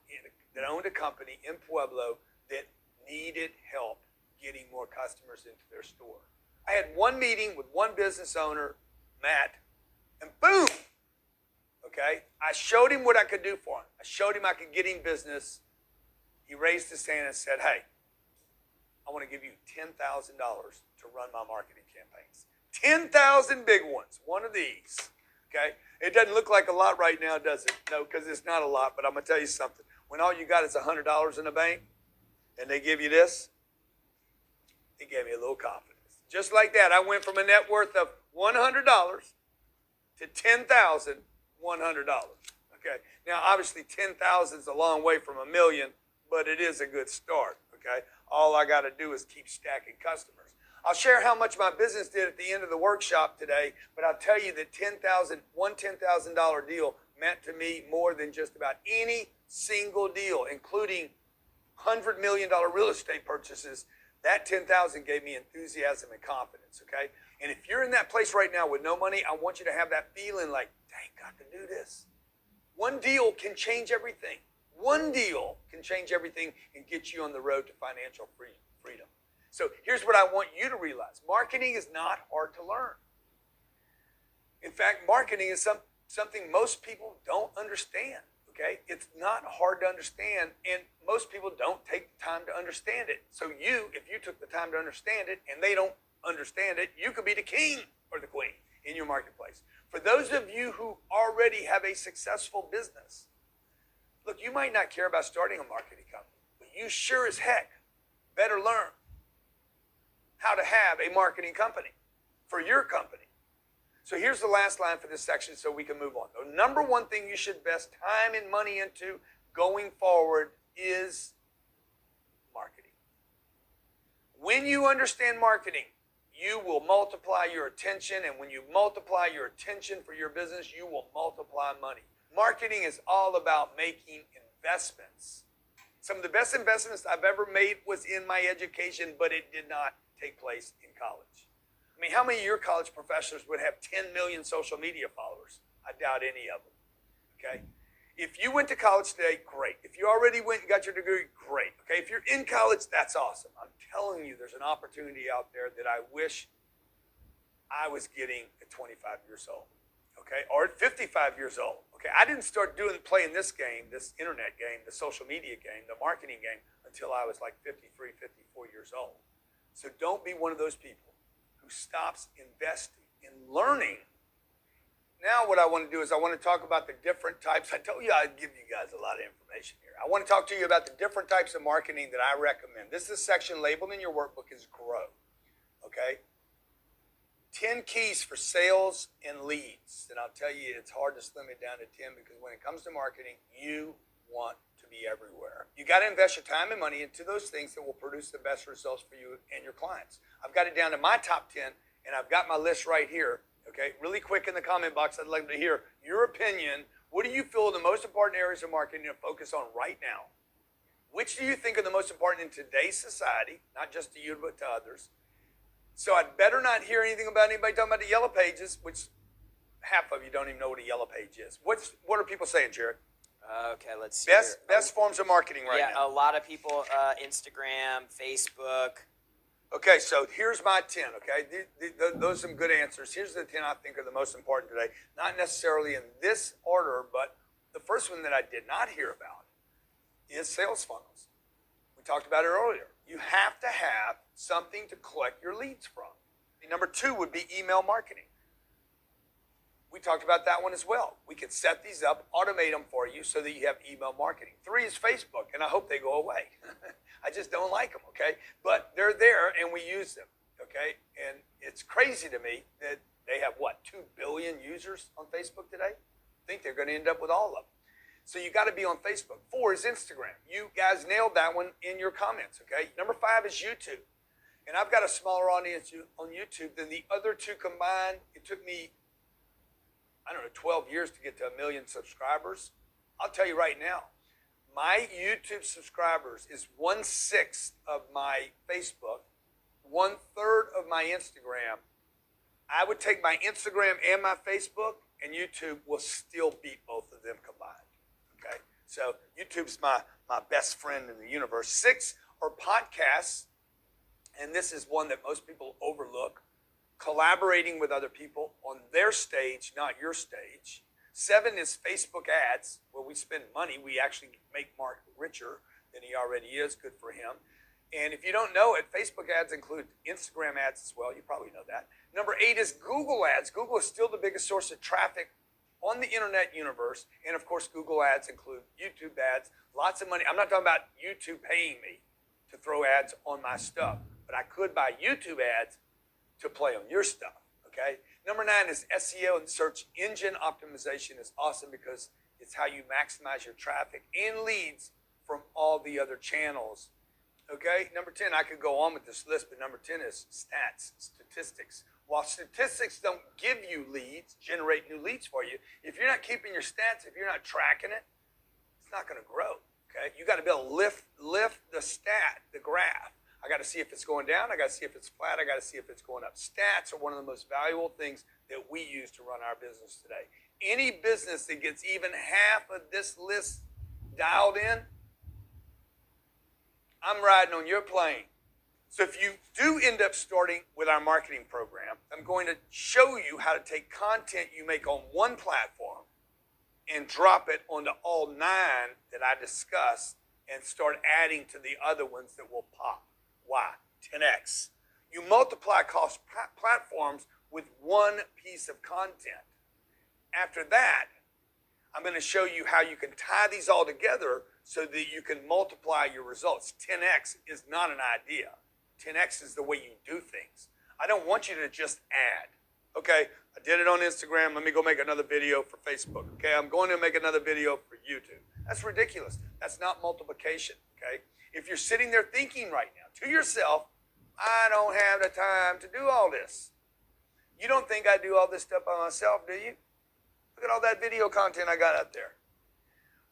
that owned a company in Pueblo that needed help getting more customers into their store. I had one meeting with one business owner, Matt, and boom, okay? I showed him what I could do for him. I showed him I could get him business. He raised his hand and said, hey, I want to give you $10,000 to run my marketing campaigns. 10,000 big ones, one of these, okay? It doesn't look like a lot right now, does it? No, because it's not a lot, but I'm going to tell you something. When all you got is $100 in the bank and they give you this, it gave me a little confidence. Just like that, I went from a net worth of $100 to $10,100. Okay. Now, obviously, 10,000 is a long way from $1 million, but it is a good start. Okay. All I got to do is keep stacking customers. I'll share how much my business did at the end of the workshop today, but I'll tell you that one $10,000 deal meant to me more than just about any single deal, including $100 million real estate purchases. That 10,000 gave me enthusiasm and confidence, okay? And if you're in that place right now with no money, I want you to have that feeling like, dang, got to do this. One deal can change everything. One deal can change everything and get you on the road to financial freedom. So here's what I want you to realize. Marketing is not hard to learn. In fact, marketing is something most people don't understand. Okay? It's not hard to understand, and most people don't take the time to understand it. So if you took the time to understand it and they don't understand it, you could be the king or the queen in your marketplace. For those of you who already have a successful business, look, you might not care about starting a marketing company, but you sure as heck better learn how to have a marketing company for your company. So here's the last line for this section so we can move on. The number one thing you should invest time and money into going forward is marketing. When you understand marketing, you will multiply your attention, and when you multiply your attention for your business, you will multiply money. Marketing is all about making investments. Some of the best investments I've ever made was in my education, but it did not take place in college. I mean, how many of your college professors would have 10 million social media followers? I doubt any of them, okay? If you went to college today, great. If you already went and got your degree, great, okay? If you're in college, that's awesome. I'm telling you, there's an opportunity out there that I wish I was getting at 25 years old, okay? Or at 55 years old, okay? I didn't start playing this game, this internet game, the social media game, the marketing game, until I was like 53, 54 years old. So don't be one of those people who stops investing in learning. Now what I want to do is I want to talk about the different types. I told you I'd give you guys a lot of information here. I want to talk to you about the different types of marketing that I recommend. This is a section labeled in your workbook as grow, okay? 10 keys for sales and leads. And I'll tell you, it's hard to slim it down to 10 because when it comes to marketing, you want to be everywhere. You got to invest your time and money into those things that will produce the best results for you and your clients. I've got it down to my top 10, and I've got my list right here. Okay, really quick in the comment box, I'd like to hear your opinion. What do you feel are the most important areas of marketing to focus on right now? Which do you think are the most important in today's society, not just to you, but to others? So I'd better not hear anything about anybody talking about the yellow pages, which half of you don't even know what a yellow page is. What are people saying, Jarrod? Okay, let's see. Best forms of marketing right now. Yeah, a lot of people, Instagram, Facebook. Okay, so here's my 10, okay? Those are some good answers. Here's the 10 I think are the most important today. Not necessarily in this order, but the first one that I did not hear about is sales funnels. We talked about it earlier. You have to have something to collect your leads from. Number 2 would be email marketing. We talked about that one as well. We can set these up, automate them for you so that you have email marketing. 3 is Facebook, and I hope they go away. I just don't like them, okay? But they're there, and we use them, okay? And it's crazy to me that they have, 2 billion users on Facebook today? I think they're going to end up with all of them. So you got to be on Facebook. 4 is Instagram. You guys nailed that one in your comments, okay? Number 5 is YouTube. And I've got a smaller audience on YouTube than the other 2 combined. It took me, 12 years to get to 1 million subscribers. I'll tell you right now, my YouTube subscribers is 1/6 of my Facebook, 1/3 of my Instagram. I would take my Instagram and my Facebook, and YouTube will still beat both of them combined. Okay, so YouTube's my best friend in the universe. 6 are podcasts, and this is one that most people overlook. Collaborating with other people on their stage, not your stage. 7 is Facebook ads, where we spend money. We actually make Mark richer than he already is. Good for him. And if you don't know it, Facebook ads include Instagram ads as well. You probably know that. Number 8 is Google ads. Google is still the biggest source of traffic on the internet universe. And of course, Google ads include YouTube ads. Lots of money. I'm not talking about YouTube paying me to throw ads on my stuff, but I could buy YouTube ads to play on your stuff, okay? Number 9 is SEO, and search engine optimization is awesome because it's how you maximize your traffic and leads from all the other channels, okay? Number 10, I could go on with this list, but number 10 is stats, statistics. While statistics don't give you leads, generate new leads for you, if you're not keeping your stats, if you're not tracking it, it's not gonna grow, okay? You gotta be able to lift the stat, the graph. I got to see if it's going down. I got to see if it's flat. I got to see if it's going up. Stats are one of the most valuable things that we use to run our business today. Any business that gets even half of this list dialed in, I'm riding on your plane. So if you do end up starting with our marketing program, I'm going to show you how to take content you make on one platform and drop it onto all 9 that I discussed and start adding to the other ones that will pop. Why? 10x. You multiply cost platforms with one piece of content. After that, I'm going to show you how you can tie these all together so that you can multiply your results. 10x is not an idea. 10x is the way you do things. I don't want you to just add. Okay, I did it on Instagram. Let me go make another video for Facebook. Okay, I'm going to make another video for YouTube. That's ridiculous. That's not multiplication. Okay. If you're sitting there thinking right now to yourself, I don't have the time to do all this. You don't think I do all this stuff by myself, do you? Look at all that video content I got up there.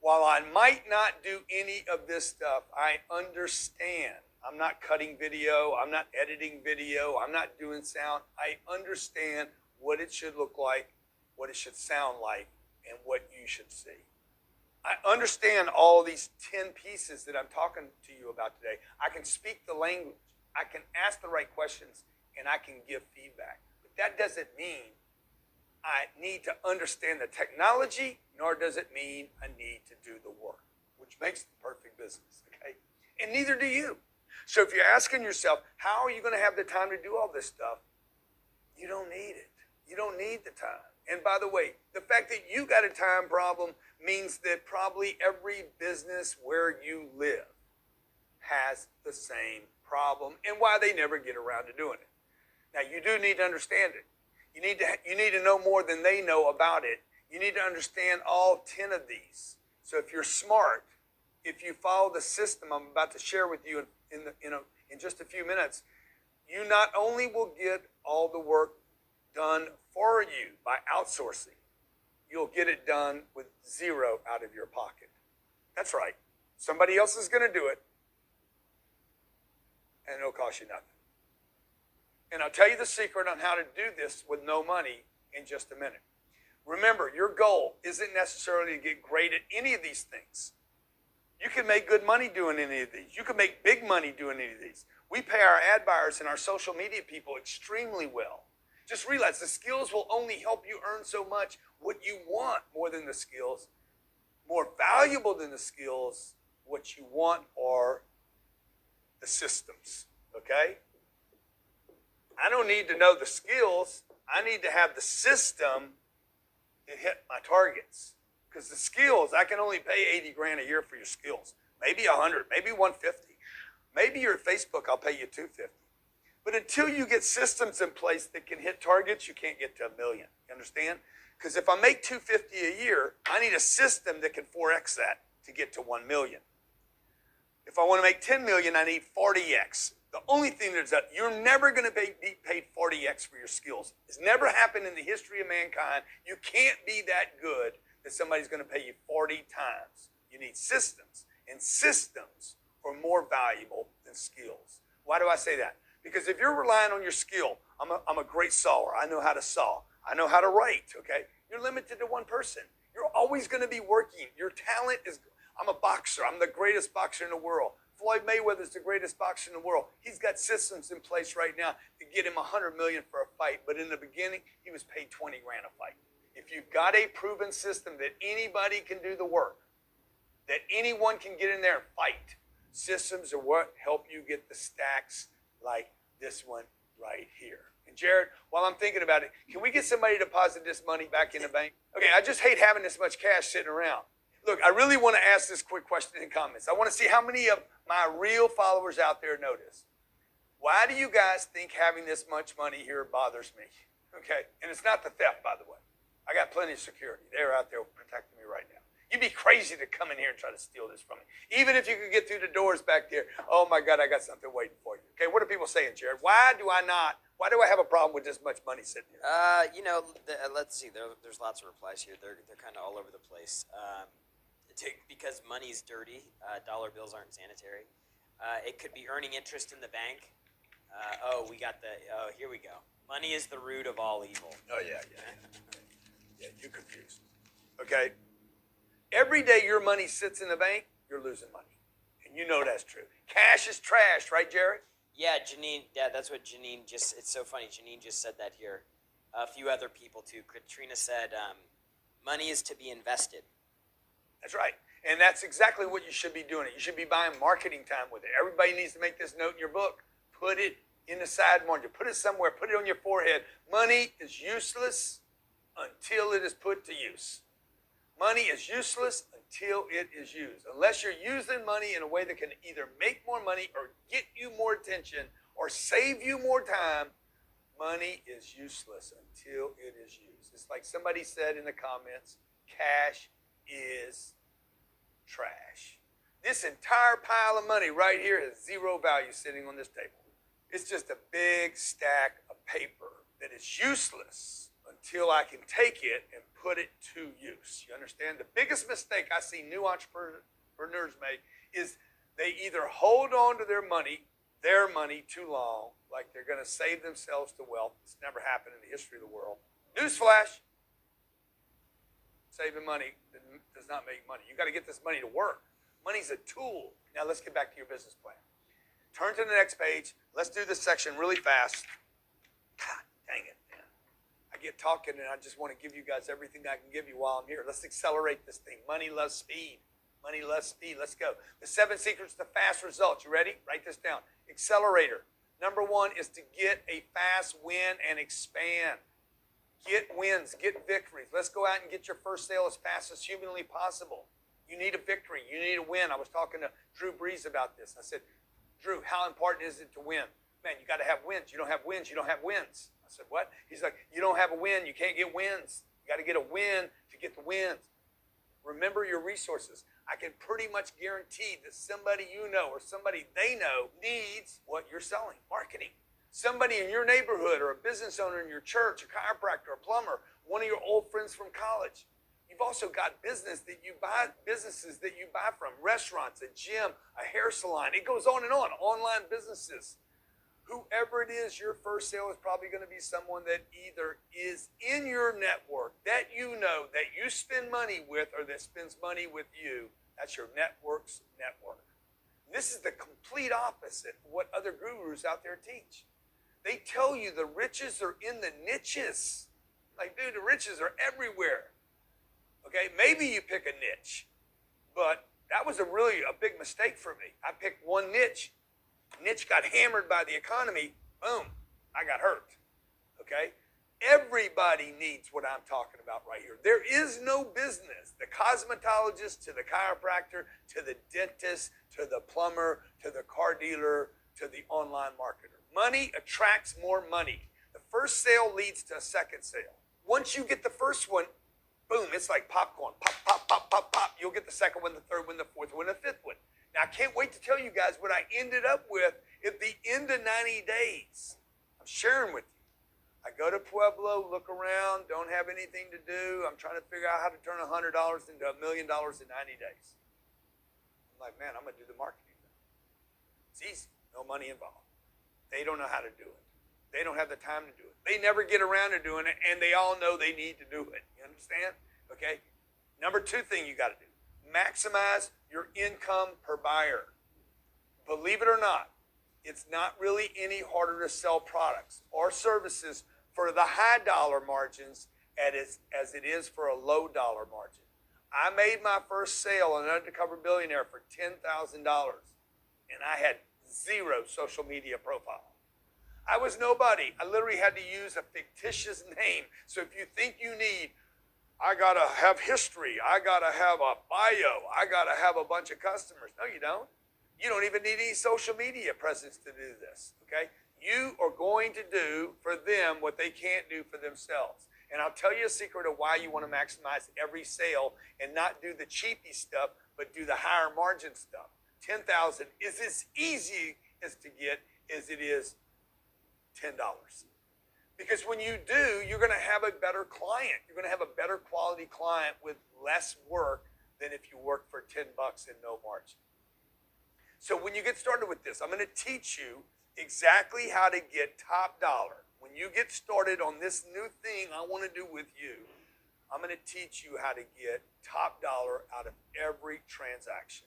While I might not do any of this stuff, I understand. I'm not cutting video. I'm not editing video. I'm not doing sound. I understand what it should look like, what it should sound like, and what you should see. I understand all these 10 pieces that I'm talking to you about today. I can speak the language. I can ask the right questions, and I can give feedback. But that doesn't mean I need to understand the technology, nor does it mean I need to do the work, which makes the perfect business, okay? And neither do you. So if you're asking yourself, how are you going to have the time to do all this stuff? You don't need it. You don't need the time. And by the way, the fact that you got a time problem means that probably every business where you live has the same problem and why they never get around to doing it. Now, you do need to understand it. You need to know more than they know about it. You need to understand all 10 of these. So if you're smart, if you follow the system I'm about to share with you in just a few minutes, you not only will get all the work done for you by outsourcing, you'll get it done with zero out of your pocket. That's right. Somebody else is going to do it, and it'll cost you nothing. And I'll tell you the secret on how to do this with no money in just a minute. Remember, your goal isn't necessarily to get great at any of these things. You can make good money doing any of these. You can make big money doing any of these. We pay our ad buyers and our social media people extremely well. Just realize the skills will only help you earn so much. What you want more than the skills, more valuable than the skills, what you want are the systems, okay? I don't need to know the skills. I need to have the system to hit my targets. Because the skills, I can only pay 80 grand a year for your skills. Maybe 100, maybe 150. Maybe your Facebook, I'll pay you 250. But until you get systems in place that can hit targets, you can't get to $1 million. You understand? Because if I make 250 a year, I need a system that can 4x that to get to 1 million. If I want to make 10 million, I need 40x. The only thing that's that you're never going to be paid 40x for your skills. It's never happened in the history of mankind. You can't be that good that somebody's going to pay you 40 times. You need systems, and systems are more valuable than skills. Why do I say that? Because if you're relying on your skill, I'm a great sawer. I know how to saw. I know how to write, okay? You're limited to one person. You're always going to be working. Your talent is, I'm a boxer. I'm the greatest boxer in the world. Floyd Mayweather's the greatest boxer in the world. He's got systems in place right now to get him $100 million for a fight. But in the beginning, he was paid 20 grand a fight. If you've got a proven system that anybody can do the work, that anyone can get in there and fight, systems are what help you get the stacks like this one right here. And Jarrod, while I'm thinking about it, can we get somebody to deposit this money back in the bank? Okay, I just hate having this much cash sitting around. Look, I really want to ask this quick question in comments. I want to see how many of my real followers out there know this. Why do you guys think having this much money here bothers me? Okay, and it's not the theft, by the way. I got plenty of security. They're out there protecting me right now. You'd be crazy to come in here and try to steal this from me. Even if you could get through the doors back there, oh my God, I got something waiting for you. Okay, what are people saying, Jarrod? Why do I have a problem with this much money sitting here? Let's see. There's lots of replies here. They're kind of all over the place. Because money's dirty, dollar bills aren't sanitary. It could be earning interest in the bank. Here we go. Money is the root of all evil. Oh, yeah. Yeah, you're confused. Okay? Every day your money sits in the bank, you're losing money. And you know that's true. Cash is trash, right, Jarrod? Yeah, Janine, that's what Janine it's so funny. Janine just said that here. A few other people, too. Katrina said, money is to be invested. That's right. And that's exactly what you should be doing. You should be buying marketing time with it. Everybody needs to make this note in your book. Put it in the side margin. Put it somewhere. Put it on your forehead. Money is useless until it is put to use. Money is useless until it is used. Unless you're using money in a way that can either make more money or get you more attention or save you more time, money is useless until it is used. It's like somebody said in the comments, cash is trash. This entire pile of money right here has zero value sitting on this table. It's just a big stack of paper that is useless until I can take it and put it to use. You understand? The biggest mistake I see new entrepreneurs make is they either hold on to their money too long, like they're going to save themselves to wealth. It's never happened in the history of the world. Newsflash. Saving money does not make money. You got to get this money to work. Money's a tool. Now let's get back to your business plan. Turn to the next page. Let's do this section really fast. God dang it, man. I get talking and I just want to give you guys everything I can give you while I'm here. Let's accelerate this thing. Money loves speed. Money loves speed. Let's go. The 7 secrets to fast results. You ready? Write this down. Accelerator. Number 1 is to get a fast win and expand. Get wins, get victories. Let's go out and get your first sale as fast as humanly possible. You need a victory. You need a win. I was talking to Drew Brees about this. I said, Drew, how important is it to win? Man, you got to have wins. You don't have wins, you don't have wins. I said, what? He's like, you don't have a win. You can't get wins. You got to get a win to get the wins. Remember your resources. I can pretty much guarantee that somebody you know or somebody they know needs what you're selling, marketing. Somebody in your neighborhood or a business owner in your church, a chiropractor, a plumber, one of your old friends from college. You've also got businesses that you buy from, restaurants, a gym, a hair salon. It goes on and on, online businesses. Whoever it is, your first sale is probably going to be someone that either is in your network that you know, that you spend money with, or that spends money with you. That's your network's network. This is the complete opposite of what other gurus out there teach. They tell you the riches are in the niches. Like, dude, the riches are everywhere. Okay, maybe you pick a niche, but that was a big mistake for me. I picked one niche. Niche got hammered by the economy. Boom, I got hurt. Okay, everybody needs what I'm talking about right here. There is no business, the cosmetologist to the chiropractor, to the dentist, to the plumber, to the car dealer, to the online marketer. Money attracts more money. The first sale leads to a second sale. Once you get the first one, boom, it's like popcorn. Pop, pop, pop, pop, pop. You'll get the second one, the third one, the fourth one, the fifth one. Now, I can't wait to tell you guys what I ended up with at the end of 90 days. I'm sharing with you. I go to Pueblo, look around, don't have anything to do. I'm trying to figure out how to turn $100 into $1 million in 90 days. I'm like, man, I'm going to do the marketing now. It's easy. No money involved. They don't know how to do it. They don't have the time to do it. They never get around to doing it, and they all know they need to do it. You understand? Okay? Number two thing you got to do. Maximize your income per buyer. Believe it or not, it's not really any harder to sell products or services for the high dollar margins as it is for a low dollar margin. I made my first sale on Undercover Billionaire for $10,000, and I had zero social media profile. I was nobody. I literally had to use a fictitious name. So if you think you need, I got to have history, I got to have a bio, I got to have a bunch of customers. No, you don't. You don't even need any social media presence to do this, okay? You are going to do for them what they can't do for themselves. And I'll tell you a secret of why you want to maximize every sale and not do the cheapy stuff, but do the higher margin stuff. 10,000 is as easy as to get as it is $10. Because when you do, you're going to have a better client. You're going to have a better quality client with less work than if you work for $10 and no margin. So when you get started with this, I'm going to teach you exactly how to get top dollar. When you get started on this new thing I want to do with you, I'm going to teach you how to get top dollar out of every transaction.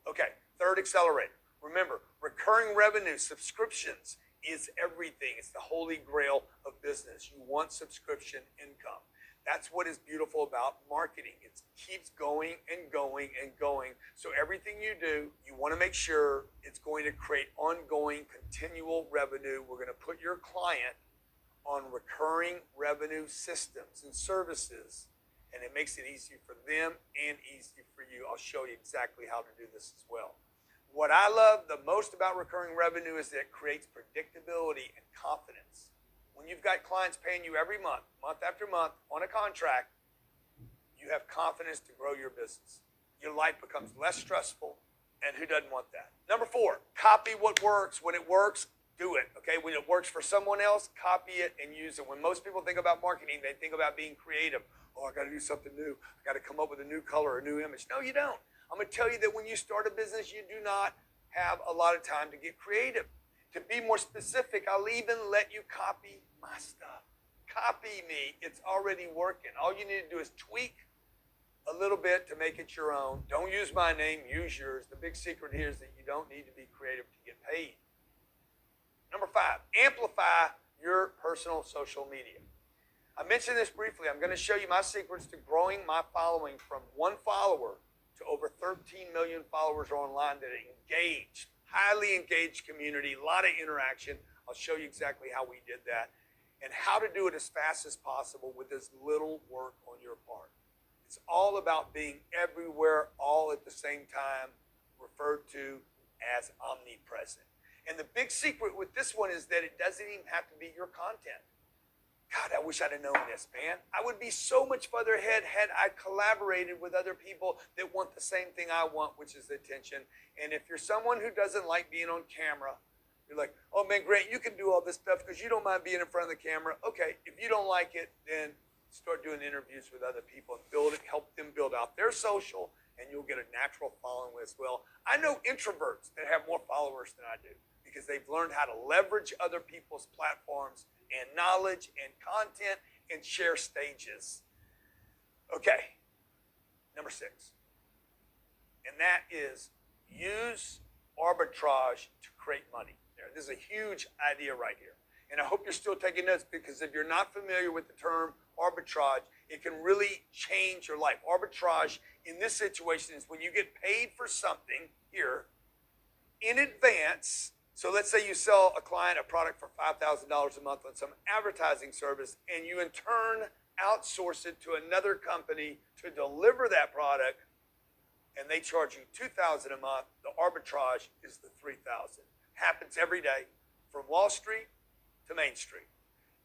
Okay, third accelerator. Remember, recurring revenue, subscriptions is everything. It's the holy grail of business. You want subscription income. That's what is beautiful about marketing. It keeps going and going and going. So everything you do, you want to make sure it's going to create ongoing, continual revenue. We're going to put your client on recurring revenue systems and services, and it makes it easy for them and easy for you. I'll show you exactly how to do this as well. What I love the most about recurring revenue is that it creates predictability and confidence. When you've got clients paying you every month, month after month, on a contract, you have confidence to grow your business. Your life becomes less stressful, and who doesn't want that? Number 4, copy what works. When it works, do it, okay? When it works for someone else, copy it and use it. When most people think about marketing, they think about being creative. Oh, I got to do something new. I got to come up with a new color, a new image. No, you don't. I'm going to tell you that when you start a business, you do not have a lot of time to get creative. To be more specific, I'll even let you copy my stuff. Copy me. It's already working. All you need to do is tweak a little bit to make it your own. Don't use my name, use yours. The big secret here is that you don't need to be creative to get paid. Number 5, amplify your personal social media. I mentioned this briefly. I'm going to show you my secrets to growing my following from 1 follower to over 13 million followers online that are engaged, highly engaged community, a lot of interaction. I'll show you exactly how we did that and how to do it as fast as possible with as little work on your part. It's all about being everywhere, all at the same time, referred to as omnipresent. And the big secret with this one is that it doesn't even have to be your content. God, I wish I'd have known this, man. I would be so much further ahead had I collaborated with other people that want the same thing I want, which is attention. And if you're someone who doesn't like being on camera, you're like, oh man, Grant, you can do all this stuff because you don't mind being in front of the camera. Okay, if you don't like it, then start doing interviews with other people and build it, help them build out their social, and you'll get a natural following as well. I know introverts that have more followers than I do because they've learned how to leverage other people's platforms and knowledge and content and share stages. Okay, number 6. And that is use arbitrage to create money. This is a huge idea right here. And I hope you're still taking notes because if you're not familiar with the term arbitrage, it can really change your life. Arbitrage in this situation is when you get paid for something here in advance. So let's say you sell a client a product for $5,000 a month on some advertising service, and you in turn outsource it to another company to deliver that product, and they charge you $2,000 a month. The arbitrage is the $3,000. Happens every day from Wall Street to Main Street.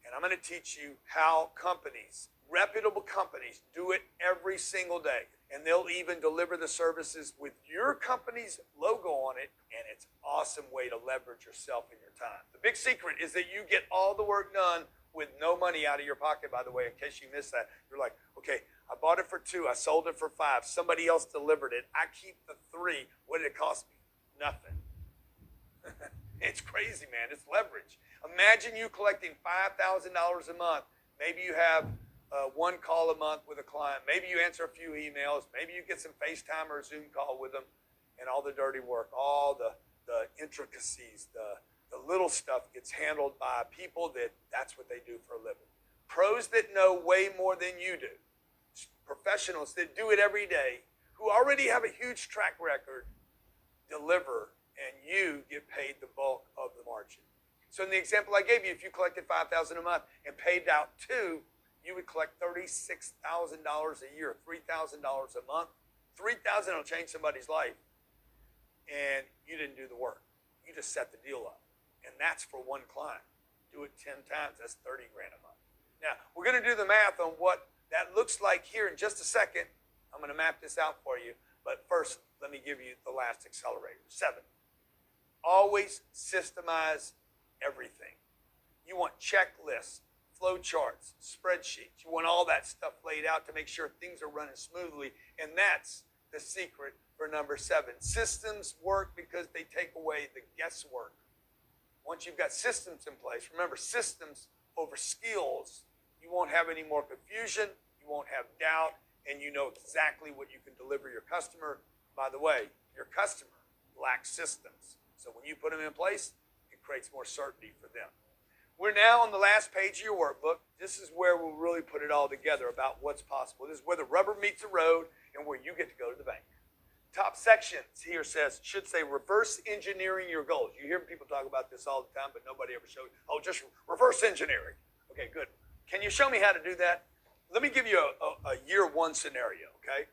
And I'm going to teach you how companies, reputable companies, do it every single day. And they'll even deliver the services with your company's logo on it, and it's an awesome way to leverage yourself and your time. The big secret is that you get all the work done with no money out of your pocket, by the way, in case you missed that. You're like, okay, I bought it for $2, I sold it for $5, somebody else delivered it, I keep the $3. What did it cost me? Nothing. It's crazy, man. It's leverage. Imagine you collecting $5,000 a month. Maybe you have one call a month with a client. Maybe you answer a few emails. Maybe you get some FaceTime or a Zoom call with them, and all the dirty work, all the intricacies, the little stuff gets handled by people that's what they do for a living. Pros that know way more than you do. Professionals that do it every day, who already have a huge track record, deliver, and you get paid the bulk of the margin. So in the example I gave you, if you collected $5,000 a month and paid out $2,000, you would collect $36,000 a year, $3,000 a month. $3,000 will change somebody's life, and you didn't do the work. You just set the deal up, and that's for one client. Do it 10 times, that's $30,000 a month. Now, we're going to do the math on what that looks like here in just a second. I'm going to map this out for you, but first, let me give you the last accelerator. 7. Always systemize everything. You want checklists, flow charts, spreadsheets. You want all that stuff laid out to make sure things are running smoothly. And that's the secret for number 7. Systems work because they take away the guesswork. Once you've got systems in place, remember, systems over skills, you won't have any more confusion, you won't have doubt, and you know exactly what you can deliver your customer. By the way, your customer lacks systems. So when you put them in place, it creates more certainty for them. We're now on the last page of your workbook. This is where we'll really put it all together about what's possible. This is where the rubber meets the road and where you get to go to the bank. Top sections here should say reverse engineering your goals. You hear people talk about this all the time, but nobody ever shows, oh, just reverse engineering. Okay, good. Can you show me how to do that? Let me give you a year 1 scenario, okay?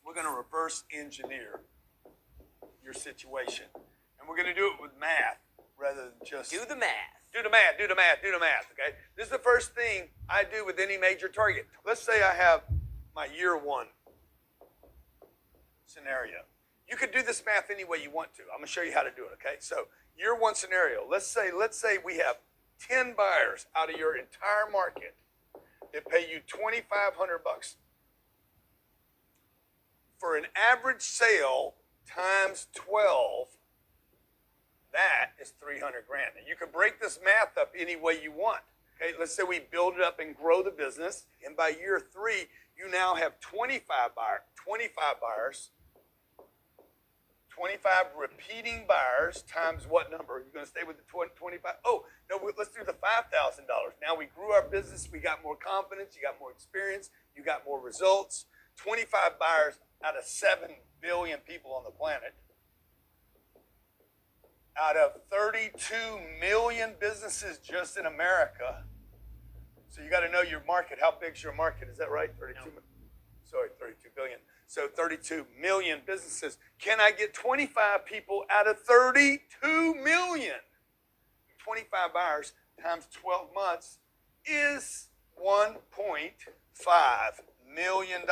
We're going to reverse engineer your situation. And we're going to do it with math rather than just... Do the math. Do the math, okay? This is the first thing I do with any major target. Let's say I have my year 1 scenario. You could do this math any way you want to. I'm going to show you how to do it, okay? So, year 1 scenario. Let's say we have 10 buyers out of your entire market that pay you $2,500 for an average sale times 12. That is $300,000. And you can break this math up any way you want. Okay, let's say we build it up and grow the business, and by year 3, you now have 25 buyers, 25 repeating buyers times what number? Are you going to stay with the 25? Oh, no, let's do the $5,000. Now we grew our business, we got more confidence, you got more experience, you got more results. 25 buyers out of 7 billion people on the planet. Out of 32 million businesses just in America. So you got to know your market. How big's your market? Is that right? 32 billion. So 32 million businesses. Can I get 25 people out of 32 million? 25 buyers times 12 months is $1.5 million.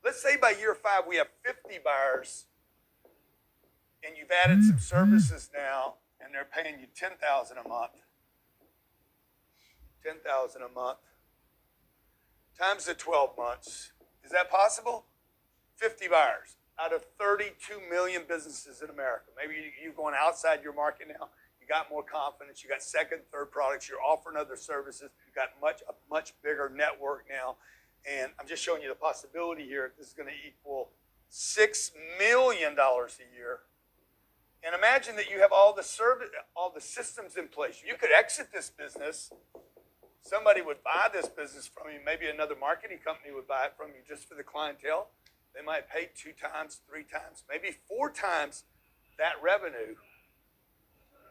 Let's say by year 5 we have 50 buyers, and you've added some services now, and they're paying you $10,000 a month. $10,000 a month times the 12 months. Is that possible? 50 buyers out of 32 million businesses in America. Maybe you're going outside your market now. You got more confidence. You got second, third products. You're offering other services. You got a much bigger network now. And I'm just showing you the possibility here. This is going to equal $6 million a year. And imagine that you have all the systems in place. You could exit this business. Somebody would buy this business from you. Maybe another marketing company would buy it from you just for the clientele. They might pay 2 times, 3 times, maybe 4 times that revenue.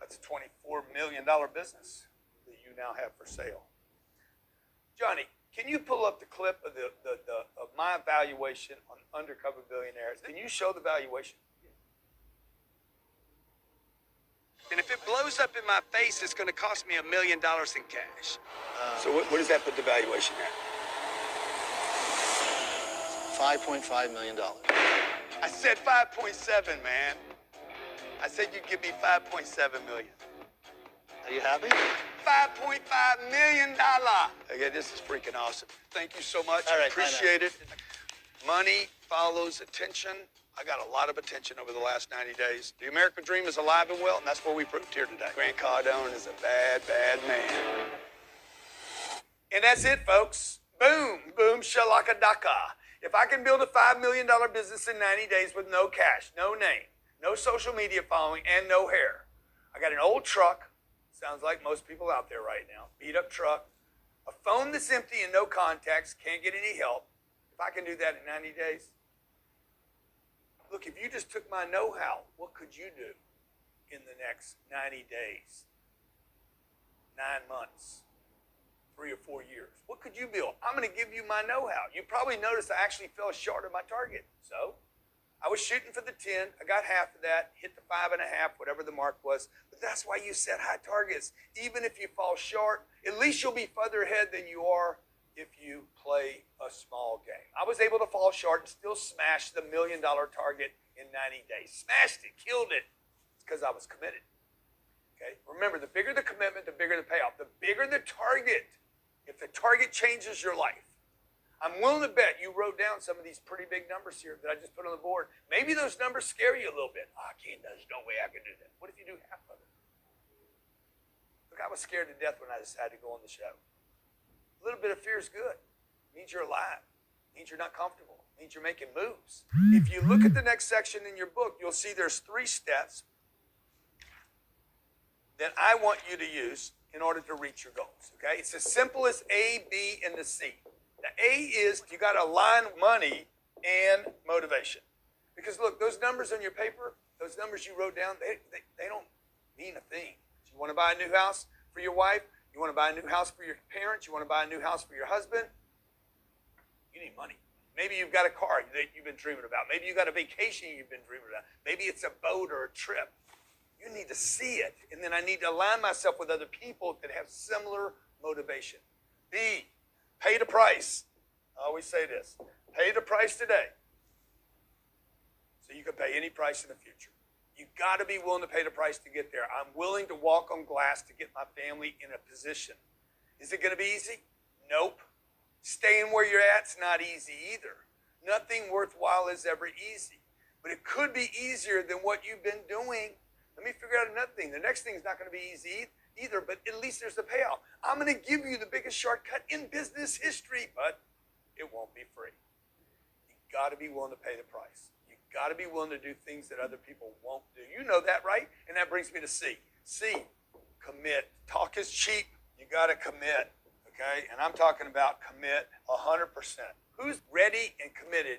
That's a $24 million business that you now have for sale. Johnny, can you pull up the clip of of my valuation on Undercover Billionaires? Can you show the valuation? And if it blows up in my face, it's going to cost me $1 million in cash. So what does that put the valuation at? $5.5 million. I said 5.7, man. I said you'd give me 5.7 million. Are you happy? $5.5 million. Okay, this is freaking awesome. Thank you so much. All right, Appreciate it. Money follows attention. I got a lot of attention over the last 90 days. The American dream is alive and well, and that's what we proved here today. Grant Cardone is a bad, bad man. And that's it, folks. Boom, boom, shalaka-daka. If I can build a $5 million business in 90 days with no cash, no name, no social media following, and no hair. I got an old truck, sounds like most people out there right now, beat up truck, a phone that's empty and no contacts, can't get any help. If I can do that in 90 days, look, if you just took my know-how, what could you do in the next 90 days, 9 months, 3 or 4 years? What could you build? I'm going to give you my know-how. You probably noticed I actually fell short of my target. So I was shooting for the 10. I got half of that, hit the 5.5, whatever the mark was. But that's why you set high targets. Even if you fall short, at least you'll be further ahead than you are if you play a small game. I was able to fall short and still smash the $1 million target in 90 days. Smashed it, killed it. It's because I was committed. Okay? Remember, the bigger the commitment, the bigger the payoff. The bigger the target, if the target changes your life. I'm willing to bet you wrote down some of these pretty big numbers here that I just put on the board. Maybe those numbers scare you a little bit. Oh, there's no way I can do that. What if you do half of it? Look, I was scared to death when I decided to go on the show. A little bit of fear is good. It means you're alive. It means you're not comfortable. It means you're making moves. If you look at the next section in your book, you'll see there's 3 steps that I want you to use in order to reach your goals. Okay? It's as simple as A, B, and the C. The A is you got to align money and motivation. Because look, those numbers on your paper, those numbers you wrote down, they don't mean a thing. You want to buy a new house for your wife? You want to buy a new house for your parents? You want to buy a new house for your husband? You need money. Maybe you've got a car that you've been dreaming about. Maybe you've got a vacation you've been dreaming about. Maybe it's a boat or a trip. You need to see it. And then I need to align myself with other people that have similar motivation. B, pay the price. I always say this. Pay the price today so you can pay any price in the future. You got to be willing to pay the price to get there. I'm willing to walk on glass to get my family in a position. Is it going to be easy? Nope. Staying where you're at's not easy either. Nothing worthwhile is ever easy. But it could be easier than what you've been doing. Let me figure out another thing. The next thing is not going to be easy either, but at least there's the payoff. I'm going to give you the biggest shortcut in business history, but it won't be free. You got to be willing to pay the price. Got to be willing to do things that other people won't do. You know that, right? And that brings me to C. C, commit. Talk is cheap. You got to commit, okay? And I'm talking about commit 100%. Who's ready and committed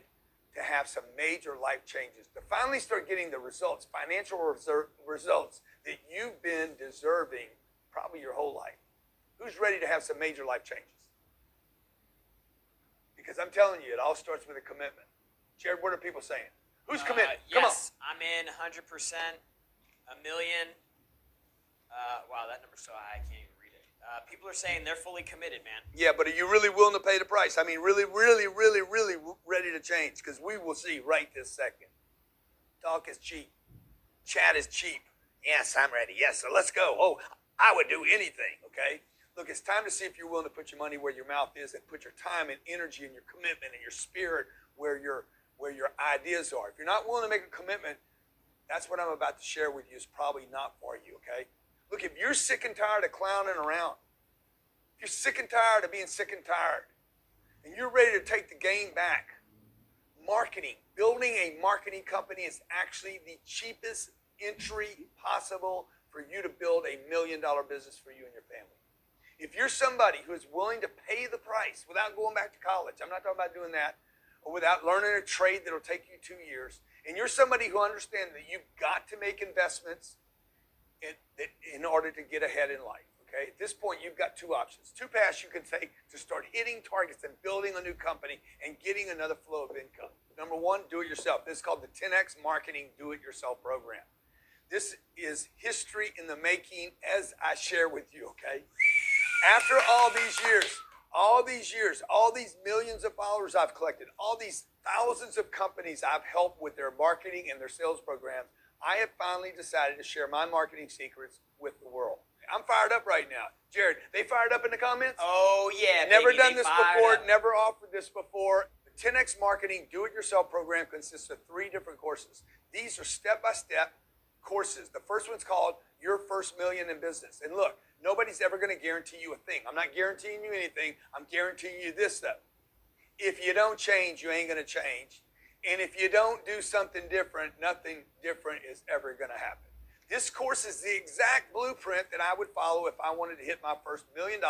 to have some major life changes, to finally start getting the results, financial results that you've been deserving probably your whole life? Who's ready to have some major life changes? Because I'm telling you, it all starts with a commitment. Jared, what are people saying? Who's committed? Come on. Yes, I'm in 100%, $1 million. Wow, that number's so high I can't even read it. People are saying they're fully committed, man. Yeah, but are you really willing to pay the price? I mean, really, really, really, really ready to change? Because we will see right this second. Talk is cheap. Chat is cheap. Yes, I'm ready. Yes, so let's go. Oh, I would do anything, okay? Look, it's time to see if you're willing to put your money where your mouth is and put your time and energy and your commitment and your spirit where your ideas are. If you're not willing to make a commitment, that's what I'm about to share with you is probably not for you, okay? Look, if you're sick and tired of clowning around, if you're sick and tired of being sick and tired, and you're ready to take the game back, marketing, building a marketing company is actually the cheapest entry possible for you to build $1 million business for you and your family. If you're somebody who is willing to pay the price without going back to college, I'm not talking about doing that, or without learning a trade that'll take you 2 years, and you're somebody who understands that you've got to make investments in order to get ahead in life, okay? At this point, you've got two options, two paths you can take to start hitting targets and building a new company and getting another flow of income. Number one, do it yourself. This is called the 10X Marketing Do-It-Yourself Program. This is history in the making as I share with you, okay? After all these years, all these millions of followers I've collected, all these thousands of companies I've helped with their marketing and their sales programs, I have finally decided to share my marketing secrets with the world. I'm fired up right now. Jarrod, they fired up in the comments? Oh, yeah. Never baby, done they this fired before, up. never offered this before. The 10X Marketing Do-It-Yourself program consists of 3 different courses. These are step-by-step courses. The first one's called Your First Million in Business. And look, nobody's ever going to guarantee you a thing. I'm not guaranteeing you anything. I'm guaranteeing you this, though. If you don't change, you ain't going to change. And if you don't do something different, nothing different is ever going to happen. This course is the exact blueprint that I would follow if I wanted to hit my first $1 million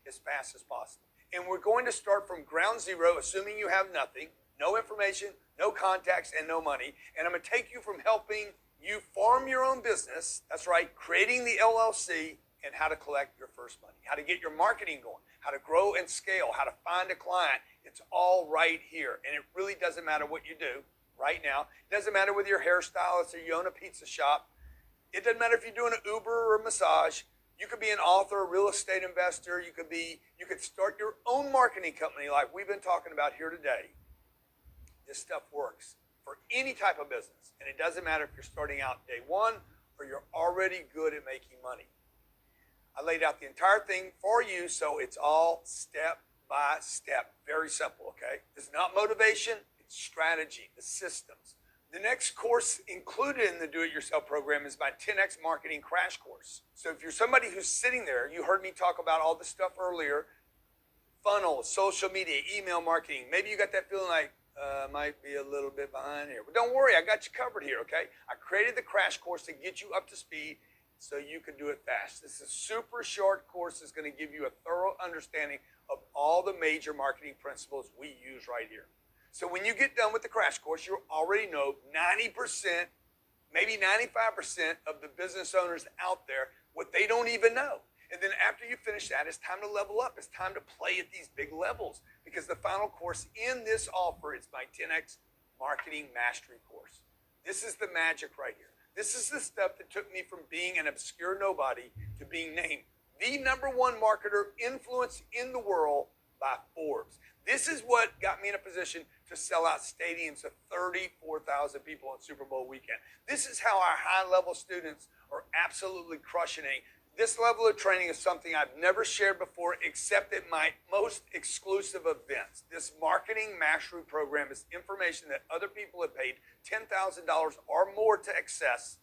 as fast as possible. And we're going to start from ground zero, assuming you have nothing, no information, no contacts, and no money. And I'm going to take you from helping you farm your own business, that's right, creating the LLC, and how to collect your first money, how to get your marketing going, how to grow and scale, how to find a client. It's all right here. And it really doesn't matter what you do right now. It doesn't matter whether you're a hairstylist or you own a pizza shop. It doesn't matter if you're doing an Uber or a massage. You could be an author, a real estate investor. You could start your own marketing company like we've been talking about here today. This stuff works for any type of business. And it doesn't matter if you're starting out day one or you're already good at making money. I laid out the entire thing for you, so it's all step by step. Very simple, okay? It's not motivation, it's strategy, the systems. The next course included in the Do-It-Yourself program is my 10X Marketing Crash Course. So if you're somebody who's sitting there, you heard me talk about all this stuff earlier, funnels, social media, email marketing. Maybe you got that feeling like, might be a little bit behind here. But don't worry, I got you covered here, okay? I created the crash course to get you up to speed so you can do it fast. This is a super short course that's going to give you a thorough understanding of all the major marketing principles we use right here. So when you get done with the crash course, you already know 90%, maybe 95% of the business owners out there, what they don't even know. And then after you finish that, it's time to level up. It's time to play at these big levels because the final course in this offer is my 10X Marketing Mastery course. This is the magic right here. This is the stuff that took me from being an obscure nobody to being named the #1 marketer influence in the world by Forbes. This is what got me in a position to sell out stadiums of 34,000 people on Super Bowl weekend. This is how our high-level students are absolutely crushing it. This level of training is something I've never shared before except at my most exclusive events. This marketing mastery program is information that other people have paid $10,000 or more to access.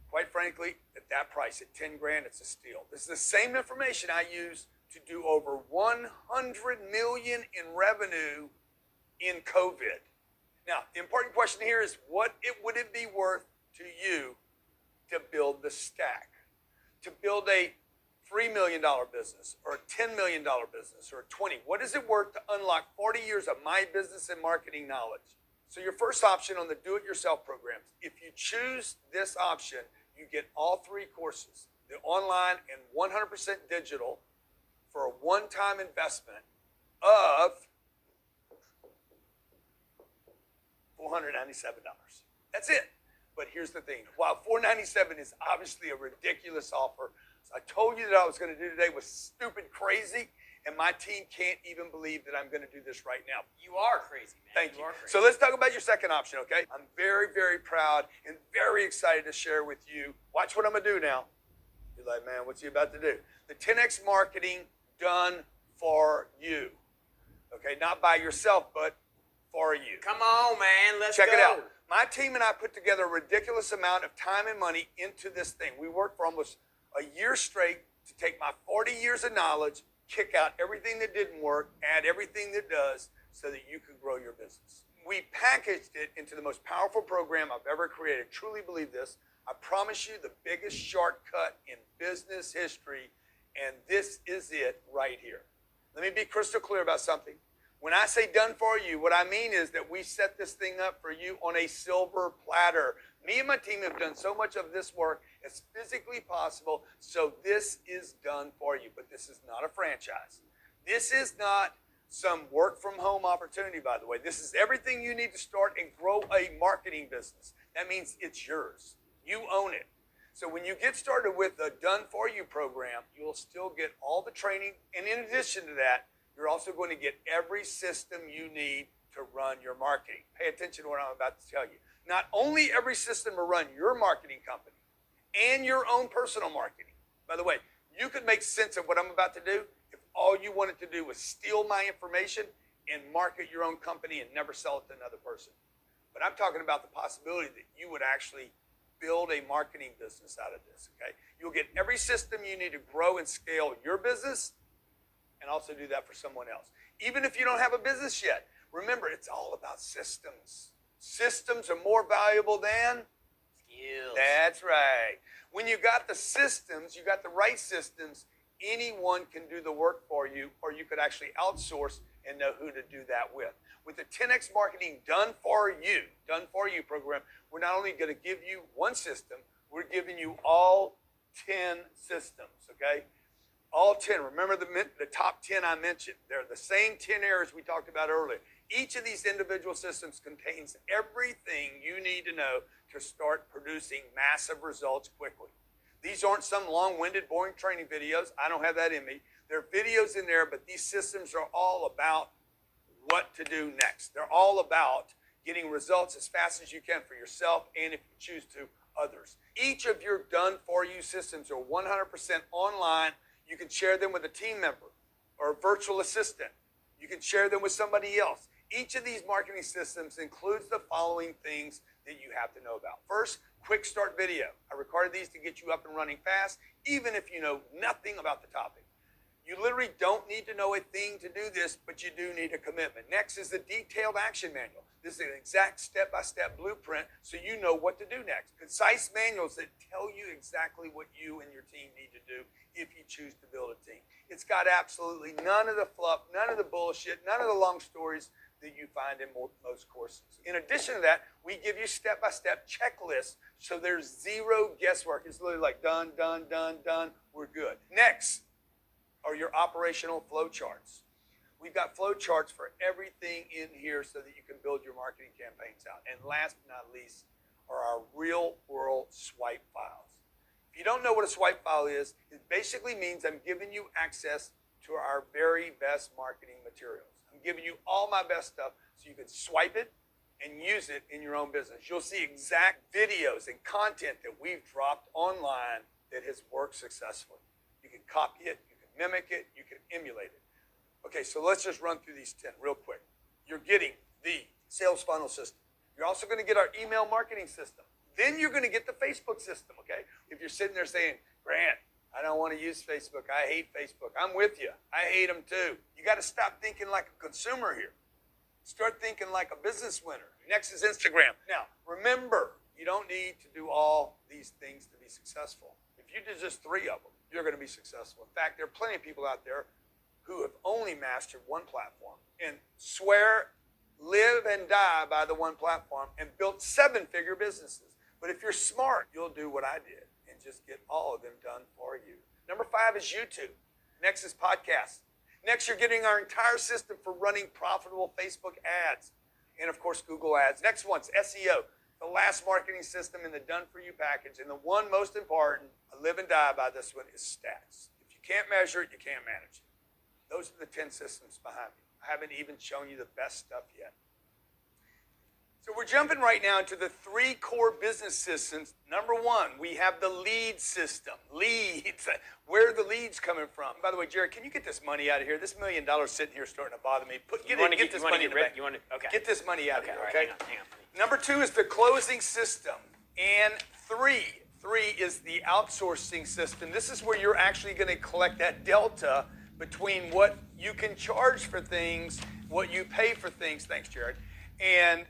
Quite frankly, at that price, at 10 grand, it's a steal. This is the same information I use to do over 100 million in revenue in COVID. Now, the important question here is what would it be worth to you to build the stack? To build a $3 million business or a $10 million business or a 20? What is it worth to unlock 40 years of my business and marketing knowledge? So your first option on the Do-It-Yourself programs, if you choose this option, you get all 3 courses, the online and 100% digital for a one-time investment of $497. That's it. But here's the thing. While $497 is obviously a ridiculous offer, I told you that I was going to do today was stupid crazy, and my team can't even believe that I'm going to do this right now. You are crazy, man. Thank you. Are crazy. So let's talk about your second option, okay? I'm very, very proud and very excited to share with you. Watch what I'm going to do now. You're like, man, what's he about to do? The 10X marketing done for you. Okay, not by yourself, but for you. Come on, man. Let's Check go. it out. My team and I put together a ridiculous amount of time and money into this thing. We worked for almost a year straight to take my 40 years of knowledge, kick out everything that didn't work, add everything that does, so that you can grow your business. We packaged it into the most powerful program I've ever created. Truly believe this. I promise you, the biggest shortcut in business history, and this is it right here. Let me be crystal clear about something. When I say done for you, what I mean is that we set this thing up for you on a silver platter. Me and my team have done so much of this work as physically possible, so this is done for you. But this is not a franchise. This is not some work from home opportunity, by the way. This is everything you need to start and grow a marketing business. That means it's yours. You own it. So when you get started with the Done For You program, you'll still get all the training. And in addition to that, you're also going to get every system you need to run your marketing. Pay attention to what I'm about to tell you. Not only every system to run your marketing company and your own personal marketing. By the way, you could make sense of what I'm about to do if all you wanted to do was steal my information and market your own company and never sell it to another person. But I'm talking about the possibility that you would actually build a marketing business out of this, okay? You'll get every system you need to grow and scale your business and also do that for someone else. Even if you don't have a business yet, remember, it's all about systems. Systems are more valuable than skills. That's right. When you got the systems, you got the right systems, anyone can do the work for you, or you could actually outsource and know who to do that with. With the 10X Marketing Done For You program, we're not only going to give you one system, we're giving you all 10 systems, okay? All 10. Remember the top 10 I mentioned. They're the same 10 areas we talked about earlier. Each of these individual systems contains everything you need to know to start producing massive results quickly. These aren't some long-winded, boring training videos. I don't have that in me. There are videos in there, but these systems are all about what to do next. They're all about getting results as fast as you can for yourself and, if you choose to, others. Each of your done-for-you systems are 100% online. You can share them with a team member or a virtual assistant. You can share them with somebody else. Each of these marketing systems includes the following things that you have to know about. First, quick start video. I recorded these to get you up and running fast, even if you know nothing about the topic. You literally don't need to know a thing to do this, but you do need a commitment. Next is the detailed action manual. This is an exact step-by-step blueprint so you know what to do next. Concise manuals that tell you exactly what you and your team need to do if you choose to build a team. It's got absolutely none of the fluff, none of the bullshit, none of the long stories that you find in most courses. In addition to that, we give you step-by-step checklists so there's zero guesswork. It's literally like done, done, done, done, we're good. Next are your operational flow charts. We've got flow charts for everything in here so that you can build your marketing campaigns out. And last but not least are our real-world swipe files. If you don't know what a swipe file is, it basically means I'm giving you access to our very best marketing materials. I'm giving you all my best stuff so you can swipe it and use it in your own business. You'll see exact videos and content that we've dropped online that has worked successfully. You can copy it, you can mimic it, you can emulate it. Okay, so let's just run through these 10 real quick. You're getting the sales funnel system. You're also going to get our email marketing system. Then you're going to get the Facebook system, okay? If you're sitting there saying, Grant, I don't want to use Facebook. I hate Facebook. I'm with you. I hate them too. You got to stop thinking like a consumer here. Start thinking like a business winner. Next is Instagram. Now, remember, you don't need to do all these things to be successful. If you do just 3 of them, you're going to be successful. In fact, there are plenty of people out there who have only mastered one platform and swear, live, and die by the one platform and built 7-figure businesses. But if you're smart, you'll do what I did and just get all of them done for you. Number 5 is YouTube. Next is podcasts. Next, you're getting our entire system for running profitable Facebook ads and, of course, Google ads. Next one's SEO. the last marketing system in the done-for-you package, and the one most important, I live and die by this one, is stats. If you can't measure it, you can't manage it. Those are the 10 systems behind me. I haven't even shown you the best stuff yet. So we're jumping right now into the 3 core business systems. Number 1, we have the lead system. Leads. Where are the leads coming from? By the way, Jarrod, can you get this money out of here? This $1 million sitting here starting to bother me. Get this money in the bank. Get this money out of here, okay? Hang on. Number 2 is the closing system. And 3 is the outsourcing system. This is where you're actually going to collect that delta between what you can charge for things, what you pay for things. Thanks, Jarrod. And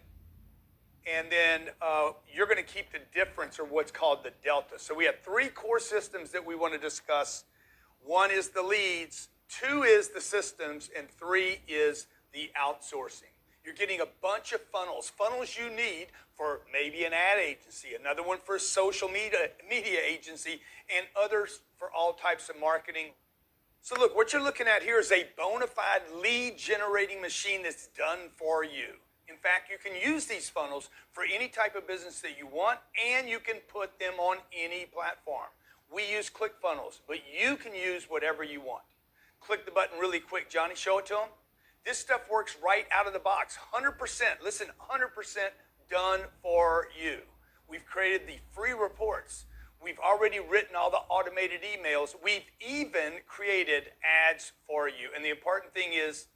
then you're going to keep the difference, or what's called the delta. So we have 3 core systems that we want to discuss. 1 is the leads, 2 is the systems, and 3 is the outsourcing. You're getting a bunch of funnels you need for maybe an ad agency, another one for a social media agency, and others for all types of marketing. So look, what you're looking at here is a bona fide lead generating machine that's done for you. In fact, you can use these funnels for any type of business that you want, and you can put them on any platform. We use ClickFunnels, but you can use whatever you want. Click the button really quick. Johnny, show it to them. This stuff works right out of the box. 100%, listen, 100% done for you. We've created the free reports. We've already written all the automated emails. We've even created ads for you. And the important thing is,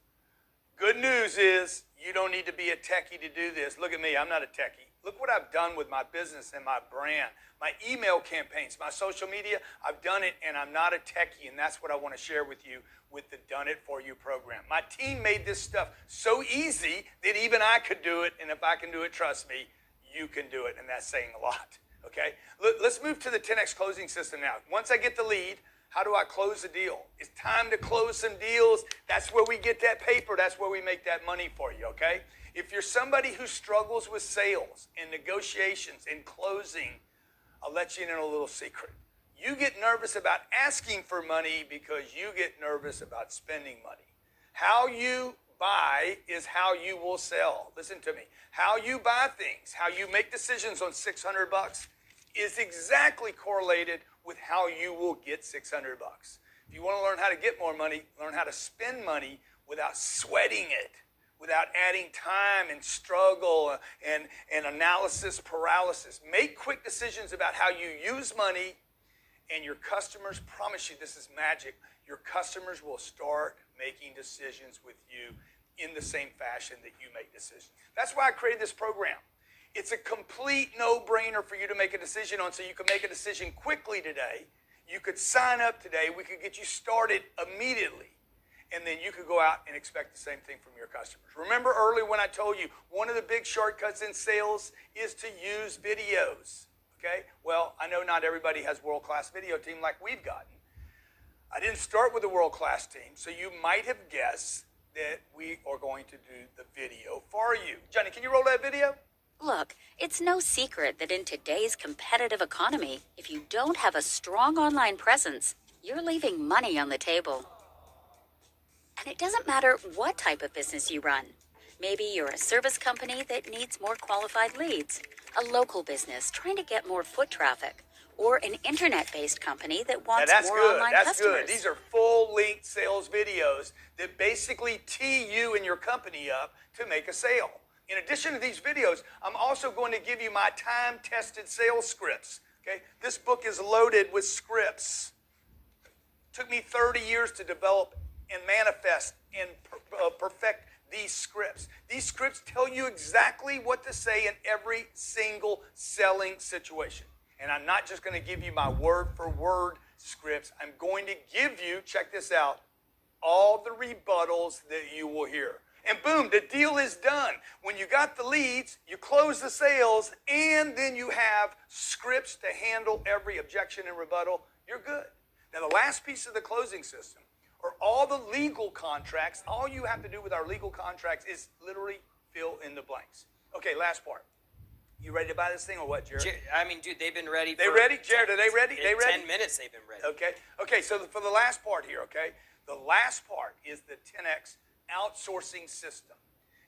good news is, you don't need to be a techie to do this. Look at me, I'm not a techie. Look what I've done with my business and my brand. My email campaigns, my social media, I've done it, and I'm not a techie, and that's what I want to share with you with the Done It For You program. My team made this stuff so easy that even I could do it, and if I can do it, trust me, you can do it, and that's saying a lot, okay? Let's move to the 10X closing system now. Once I get the lead, how do I close a deal? It's time to close some deals. That's where we get that paper. That's where we make that money for you, okay? If you're somebody who struggles with sales and negotiations and closing, I'll let you in on a little secret. You get nervous about asking for money because you get nervous about spending money. How you buy is how you will sell. Listen to me. How you buy things, how you make decisions on $600 is exactly correlated with how you will get $600. If you want to learn how to get more money, learn how to spend money without sweating it, without adding time and struggle and analysis paralysis. Make quick decisions about how you use money, and your customers, promise you this is magic, your customers will start making decisions with you in the same fashion that you make decisions. That's why I created this program. It's a complete no-brainer for you to make a decision on, so you can make a decision quickly today. You could sign up today. We could get you started immediately. And then you could go out and expect the same thing from your customers. Remember earlier when I told you one of the big shortcuts in sales is to use videos, okay? Well, I know not everybody has a world-class video team like we've gotten. I didn't start with a world-class team, so you might have guessed that we are going to do the video for you. Johnny, can you roll that video? Look, it's no secret that in today's competitive economy, if you don't have a strong online presence, you're leaving money on the table. And it doesn't matter what type of business you run. Maybe you're a service company that needs more qualified leads, a local business trying to get more foot traffic, or an internet-based company that wants more online customers. That's good. These are full-length sales videos that basically tee you and your company up to make a sale. In addition to these videos, I'm also going to give you my time-tested sales scripts. Okay? This book is loaded with scripts. It took me 30 years to develop and manifest and perfect these scripts. These scripts tell you exactly what to say in every single selling situation. And I'm not just going to give you my word-for-word scripts. I'm going to give you, check this out, all the rebuttals that you will hear. And boom, the deal is done. When you got the leads, you close the sales, and then you have scripts to handle every objection and rebuttal, you're good. Now, the last piece of the closing system are all the legal contracts. All you have to do with our legal contracts is literally fill in the blanks. Okay, last part. You ready to buy this thing or what, Jarrod? I mean, dude, they've been ready. They ready? Jarrod, are they ready? They ready? 10 minutes they've been ready. Okay, so for the last part here, okay? The last part is the 10X outsourcing system.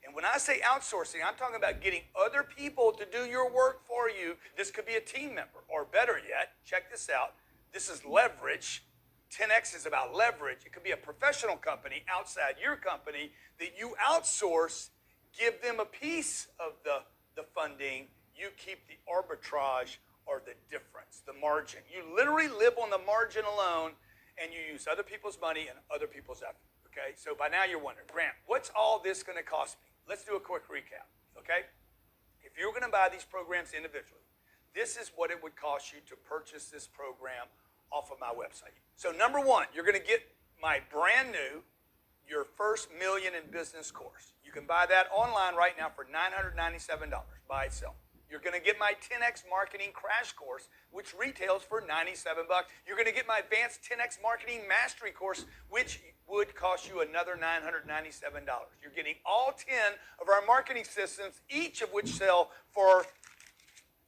And when I say outsourcing, I'm talking about getting other people to do your work for you. This could be a team member, or better yet, check this out. This is leverage. 10X is about leverage. It could be a professional company outside your company that you outsource, give them a piece of the funding, you keep the arbitrage or the difference, the margin. You literally live on the margin alone, and you use other people's money and other people's effort. Okay, so by now you're wondering, Grant, what's all this going to cost me? Let's do a quick recap, okay? If you're going to buy these programs individually, this is what it would cost you to purchase this program off of my website. So number one, you're going to get my brand new, your first Million in Business course. You can buy that online right now for $997 by itself. You're going to get my 10X Marketing Crash Course, which retails for $97. You're going to get my Advanced 10X Marketing Mastery Course, which would cost you another $997. You're getting all 10 of our marketing systems, each of which sell for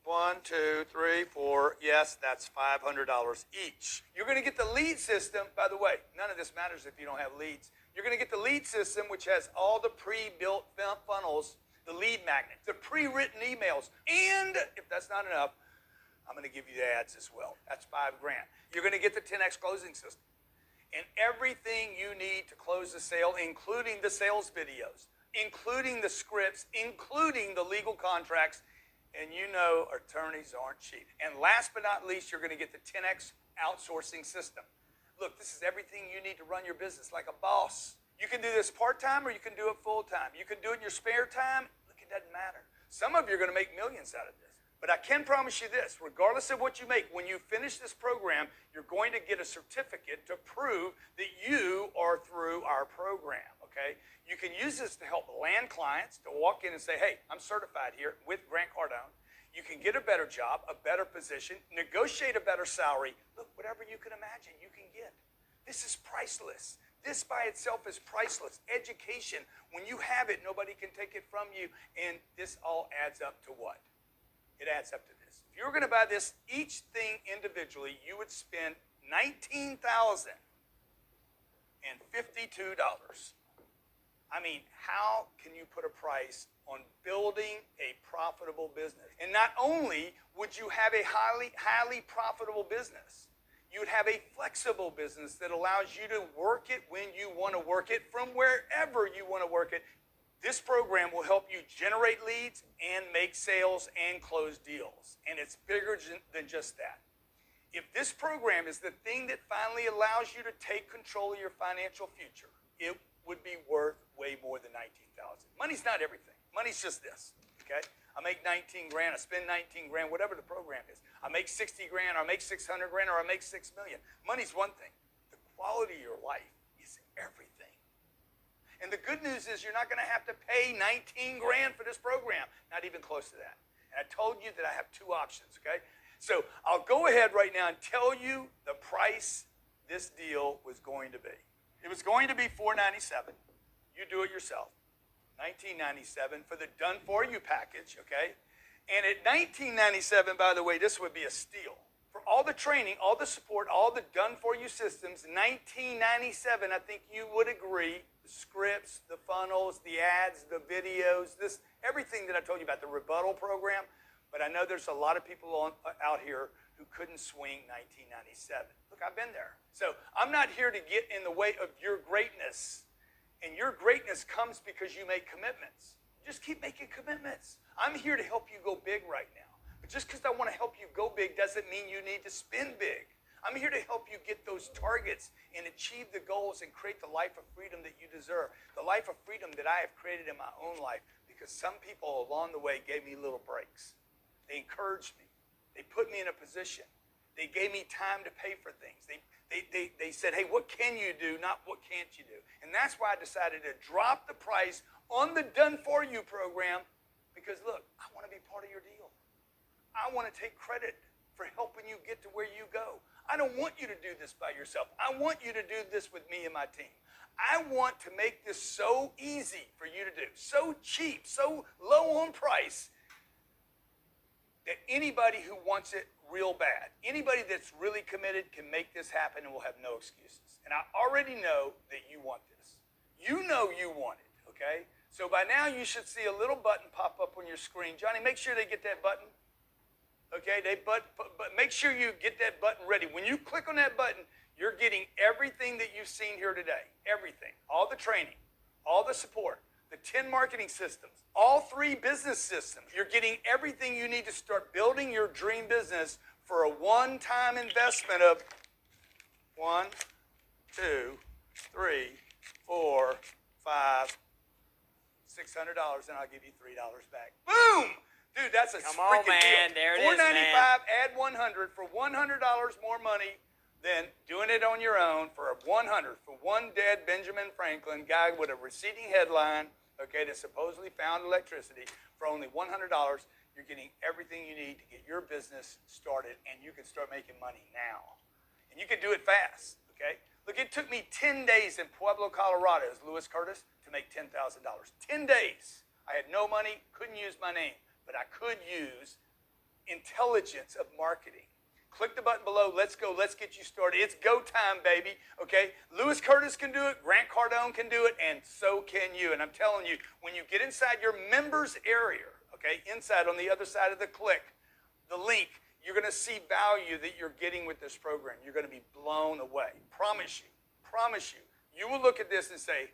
1, 2, 3, 4, yes, that's $500 each. You're going to get the lead system. By the way, none of this matters if you don't have leads. You're going to get the lead system, which has all the pre-built funnels, the lead magnet, the pre-written emails, and if that's not enough, I'm going to give you the ads as well. That's $5,000. You're going to get the 10X closing system and everything you need to close the sale, including the sales videos, including the scripts, including the legal contracts, and you know attorneys aren't cheap. And last but not least, you're going to get the 10X outsourcing system. Look, this is everything you need to run your business like a boss. You can do this part-time or you can do it full-time. You can do it in your spare time. Look, it doesn't matter. Some of you are going to make millions out of this. But I can promise you this, regardless of what you make, when you finish this program, you're going to get a certificate to prove that you are through our program, okay? You can use this to help land clients, to walk in and say, hey, I'm certified here with Grant Cardone. You can get a better job, a better position, negotiate a better salary. Look, whatever you can imagine, you can get. This is priceless. This by itself is priceless. Education, when you have it, nobody can take it from you. And this all adds up to what? It adds up to this. If you were going to buy this, each thing individually, you would spend $19,052. I mean, how can you put a price on building a profitable business? And not only would you have a highly profitable business, you'd have a flexible business that allows you to work it when you want to work it from wherever you want to work it. This program will help you generate leads and make sales and close deals. And it's bigger than just that. If this program is the thing that finally allows you to take control of your financial future, it would be worth way more than $19,000. Money's not everything. Money's just this, okay? I make $19,000, I spend $19,000, whatever the program is. I make $60,000, or I make $600,000, or I make $6 million. Money's one thing. The quality of your life is everything. And the good news is you're not going to have to pay $19,000 for this program. Not even close to that. And I told you that I have two options, okay? So I'll go ahead right now and tell you the price this deal was going to be. It was going to be $497. You do it yourself. $1997 for the done-for-you package, okay? And at $1997, by the way, this would be a steal. For all the training, all the support, all the done-for-you systems, $1997, I think you would agree, the scripts, the funnels, the ads, the videos, everything that I told you about, the rebuttal program. But I know there's a lot of people out here who couldn't swing $1997. Look, I've been there. So I'm not here to get in the way of your greatness. And your greatness comes because you make commitments. Just keep making commitments. I'm here to help you go big right now. But just because I want to help you go big doesn't mean you need to spend big. I'm here to help you get those targets and achieve the goals and create the life of freedom that you deserve. The life of freedom that I have created in my own life, because some people along the way gave me little breaks. They encouraged me. They put me in a position. They gave me time to pay for things. They said, hey, what can you do, not what can't you do? And that's why I decided to drop the price on the Done-For-You program, because, look, I want to be part of your deal. I want to take credit for helping you get to where you go. I don't want you to do this by yourself. I want you to do this with me and my team. I want to make this so easy for you to do, so cheap, so low on price, that anybody who wants it real bad, anybody that's really committed can make this happen and will have no excuses. And I already know that you want this. You know you want it, okay? So by now you should see a little button pop up on your screen. Johnny, make sure they get that button. Okay, but make sure you get that button ready. When you click on that button, you're getting everything that you've seen here today. Everything. All the training, all the support, the 10 marketing systems, all 3 business systems. You're getting everything you need to start building your dream business for a one-time investment of 1, 2, 3, 4, 5, $600, and I'll give you $3 back. Boom! Dude, that's a Come on, freaking man. deal. There it is, $495, man. add 100 for $100 more money than doing it on your own for 100 for one dead Benjamin Franklin guy with a receding headline, okay, that supposedly found electricity for only $100. You're getting everything you need to get your business started, and you can start making money now. And you can do it fast, okay? Look, it took me 10 days in Pueblo, Colorado, as Louis Curtis, to make $10,000. 10 days. I had no money, couldn't use my name, but I could use intelligence of marketing. Click the button below. Let's go. Let's get you started. It's go time, baby. Okay? Louis Curtis can do it. Grant Cardone can do it. And so can you. And I'm telling you, when you get inside your members area, okay, inside on the other side of the click, the link, you're going to see value that you're getting with this program. You're going to be blown away. Promise you. Promise you. You will look at this and say,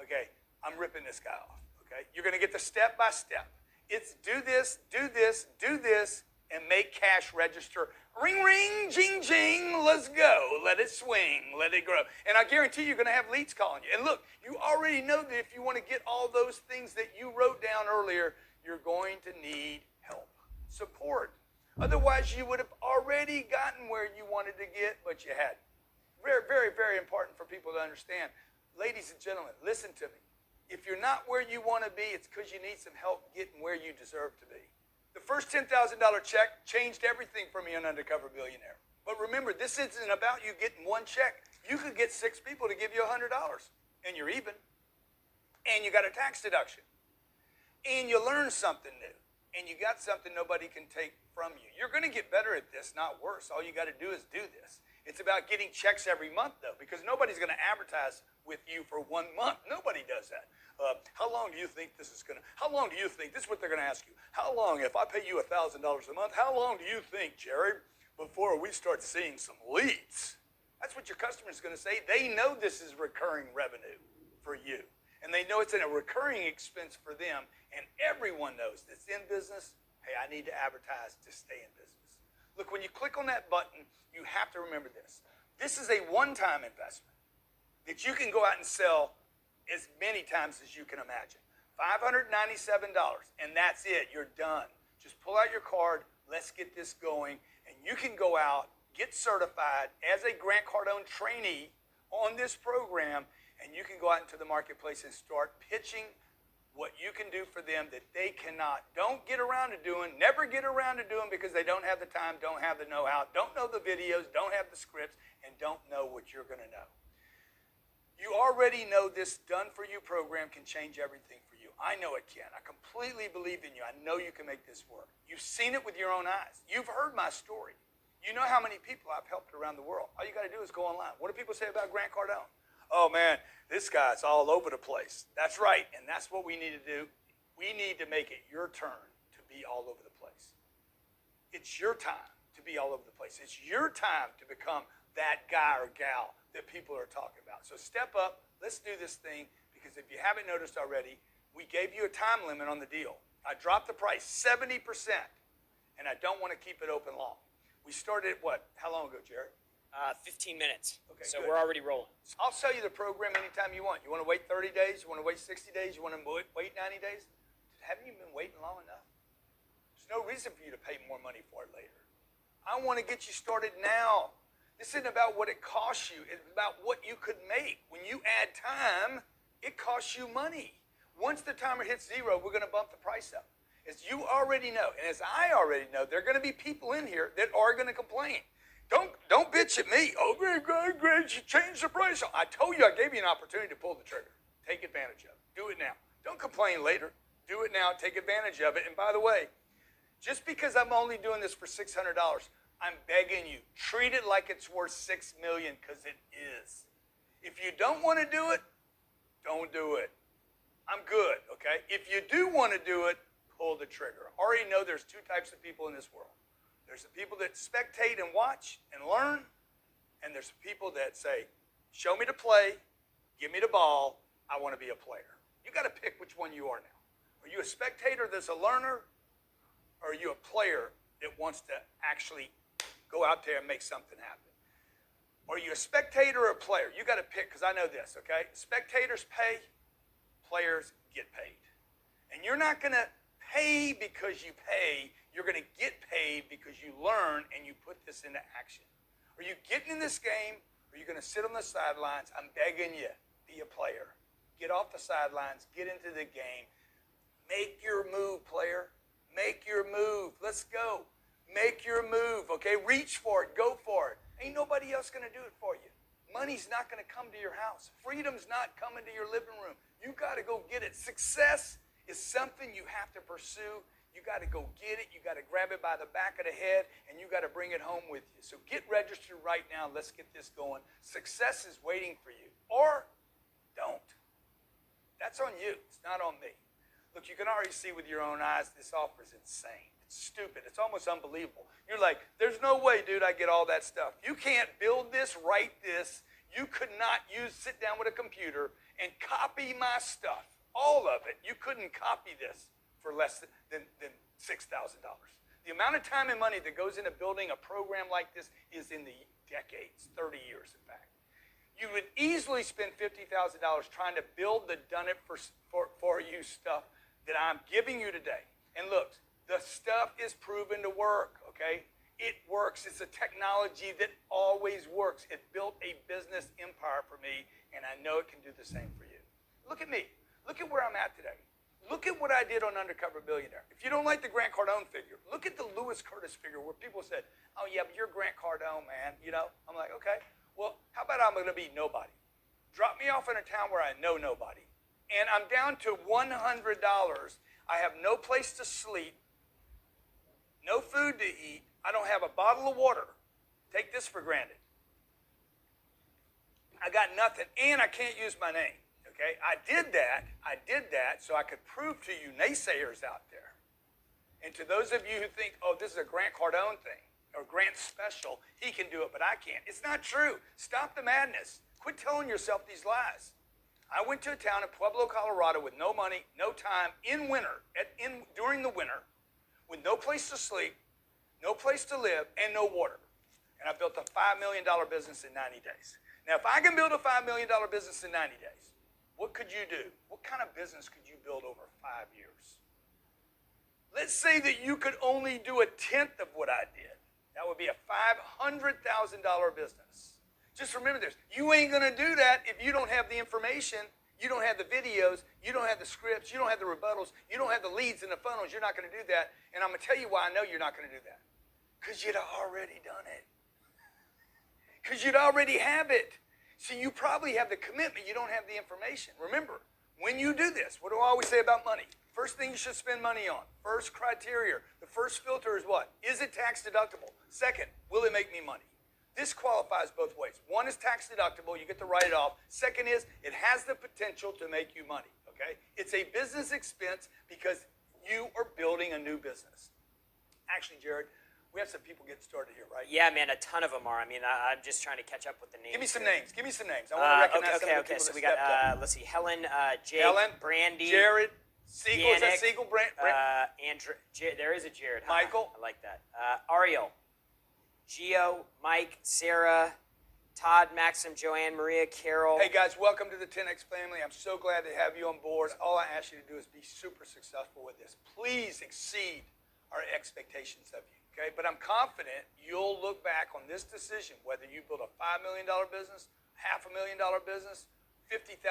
okay, I'm ripping this guy off. Okay? You're going to get the step by step. It's do this, do this, do this, and make cash register. Ring, ring, jing, jing, let's go. Let it swing, let it grow. And I guarantee you're going to have leads calling you. And look, you already know that if you want to get all those things that you wrote down earlier, you're going to need help, support. Otherwise, you would have already gotten where you wanted to get, but you hadn't. Very, very, very important for people to understand. Ladies and gentlemen, listen to me. If you're not where you want to be, it's because you need some help getting where you deserve to be. The first $10,000 check changed everything for me on Undercover Billionaire. But remember, this isn't about you getting one check. You could get 6 people to give you $100, and you're even. And you got a tax deduction. And you learn something new. And you got something nobody can take from you. You're going to get better at this, not worse. All you got to do is do this. It's about getting checks every month, though, because nobody's going to advertise with you for 1 month. Nobody does that. How long do you think this is going to, how long do you think, this is what they're going to ask you. How long, if I pay you $1,000 a month, how long do you think, Jarrod, before we start seeing some leads? That's what your customer's going to say. They know this is recurring revenue for you. And they know it's a recurring expense for them. And everyone knows that's in business, hey, I need to advertise to stay in business. Look, when you click on that button, you have to remember this. This is a one-time investment that you can go out and sell as many times as you can imagine. $597, and that's it. You're done. Just pull out your card. Let's get this going. And you can go out, get certified as a Grant Cardone trainee on this program, and you can go out into the marketplace and start pitching what you can do for them that they cannot. Don't get around to doing, never get around to doing because they don't have the time, don't have the know-how, don't know the videos, don't have the scripts, and don't know what you're going to know. You already know this done-for-you program can change everything for you. I know it can. I completely believe in you. I know you can make this work. You've seen it with your own eyes. You've heard my story. You know how many people I've helped around the world. All you got to do is go online. What do people say about Grant Cardone? Oh, man, this guy's all over the place. That's right, and that's what we need to do. We need to make it your turn to be all over the place. It's your time to be all over the place. It's your time to become that guy or gal that people are talking about. So step up. Let's do this thing, because if you haven't noticed already, we gave you a time limit on the deal. I dropped the price 70%, and I don't want to keep it open long. We started at what? How long ago, Jarrod? 15 minutes. Okay, so good. we're already rolling. I'll sell you the program anytime you want. You want to wait 30 days? You want to wait 60 days? You want to wait 90 days? Haven't you been waiting long enough? There's no reason for you to pay more money for it later. I want to get you started now. This isn't about what it costs you. It's about what you could make. When you add time, it costs you money. Once the timer hits 0, we're going to bump the price up. As you already know, and as I already know, there are going to be people in here that are going to complain. Don't bitch at me. Oh, great, you changed the price. I told you I gave you an opportunity to pull the trigger. Take advantage of it. Do it now. Don't complain later. Do it now. Take advantage of it. And by the way, just because I'm only doing this for $600, I'm begging you, treat it like it's worth $6 million, because it is. If you don't want to do it, don't do it. I'm good, okay? If you do want to do it, pull the trigger. I already know there's two types of people in this world. There's the people that spectate and watch and learn, and there's the people that say, show me the play, give me the ball, I want to be a player. You got to pick which one you are now. Are you a spectator that's a learner, or are you a player that wants to actually go out there and make something happen? Are you a spectator or a player? You got to pick, because I know this, okay? Spectators pay, players get paid. And you're not going to pay because you pay. You're going to get paid because you learn and you put this into action. Are you getting in this game, or are you going to sit on the sidelines? I'm begging you, be a player. Get off the sidelines. Get into the game. Make your move, player. Make your move. Let's go. Make your move, okay? Reach for it. Go for it. Ain't nobody else going to do it for you. Money's not going to come to your house. Freedom's not coming to your living room. You got to go get it. Success is something you have to pursue. You got to go get it. You got to grab it by the back of the head, and you got to bring it home with you. So get registered right now. Let's get this going. Success is waiting for you. Or don't. That's on you. It's not on me. Look, you can already see with your own eyes, this offer is insane. It's stupid. It's almost unbelievable. You're like, there's no way, dude, I get all that stuff. You can't build this, write this. You could not sit down with a computer and copy my stuff. All of it. You couldn't copy this for less than $6,000. The amount of time and money that goes into building a program like this is in the decades, 30 years, in fact. You would easily spend $50,000 trying to build the done-it-for-you stuff that I'm giving you today. And look, the stuff is proven to work, okay? It works. It's a technology that always works. It built a business empire for me, and I know it can do the same for you. Look at me. Look at where I'm at today. Look at what I did on Undercover Billionaire. If you don't like the Grant Cardone figure, look at the Lewis Curtis figure where people said, oh, yeah, but you're Grant Cardone, man. You know? I'm like, okay. Well, how about I'm going to be nobody? Drop me off in a town where I know nobody. And I'm down to $100. I have no place to sleep, no food to eat. I don't have a bottle of water. Take this for granted. I got nothing, and I can't use my name. Okay? I did that so I could prove to you naysayers out there. And to those of you who think, oh, this is a Grant Cardone thing, or Grant special, he can do it, but I can't. It's not true. Stop the madness. Quit telling yourself these lies. I went to a town in Pueblo, Colorado with no money, no time, in winter, during the winter, with no place to sleep, no place to live, and no water. And I built a $5 million business in 90 days. Now, if I can build a $5 million business in 90 days, what could you do? What kind of business could you build over 5 years? Let's say that you could only do a tenth of what I did. That would be a $500,000 business. Just remember this. You ain't going to do that if you don't have the information, you don't have the videos, you don't have the scripts, you don't have the rebuttals, you don't have the leads and the funnels. You're not going to do that. And I'm going to tell you why I know you're not going to do that. Because you'd already done it. Because you'd already have it. See, you probably have the commitment. You don't have the information. Remember, when you do this, what do I always say about money? First thing you should spend money on. First criteria. The first filter is what? Is it tax deductible? Second, will it make me money? This qualifies both ways. One is tax deductible. You get to write it off. Second is it has the potential to make you money. Okay? It's a business expense because you are building a new business. Actually, Jarrod, we have some people getting started here, right? Yeah, man, a ton of them are. I mean, I'm just trying to catch up with the names. Give me some names. Give me some names. I want to recognize some of the people so that we got, stepped up. let's see, Helen, Jake, Helen, Brandy, Jarrod, Siegel. Is that Yannick, Siegel? Andrew, there is a Jarrod. Michael. I like that. Ariel, Gio, Mike, Sarah, Todd, Maxim, Joanne, Maria, Carol. Hey, guys, welcome to the 10X family. I'm so glad to have you on board. All I ask you to do is be super successful with this. Please exceed our expectations of you. Okay, but I'm confident you'll look back on this decision, whether you build a $5 million business, $500,000 business, $50,000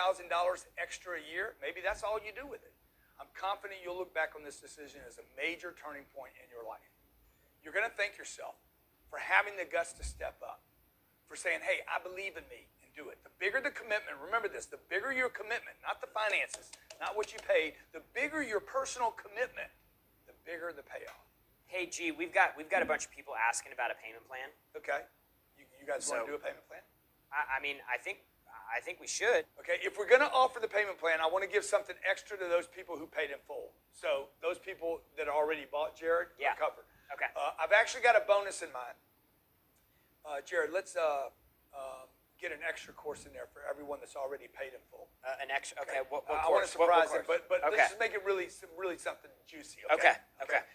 extra a year, maybe that's all you do with it. I'm confident you'll look back on this decision as a major turning point in your life. You're going to thank yourself for having the guts to step up, for saying, hey, I believe in me, and do it. The bigger the commitment, remember this, the bigger your commitment, not the finances, not what you paid, the bigger your personal commitment, the bigger the payoff. Hey, G, we've got a bunch of people asking about a payment plan. Okay. You guys want to do a payment plan? I mean, I think I think we should. Okay, if we're going to offer the payment plan, I want to give something extra to those people who paid in full. So those people that already bought, Jarrod, are covered. Okay. I've actually got a bonus in mind. Jarrod, let's get an extra course in there for everyone that's already paid in full. An extra. Okay. What I want to course? surprise What them, but okay. let's just make it really something juicy. Okay.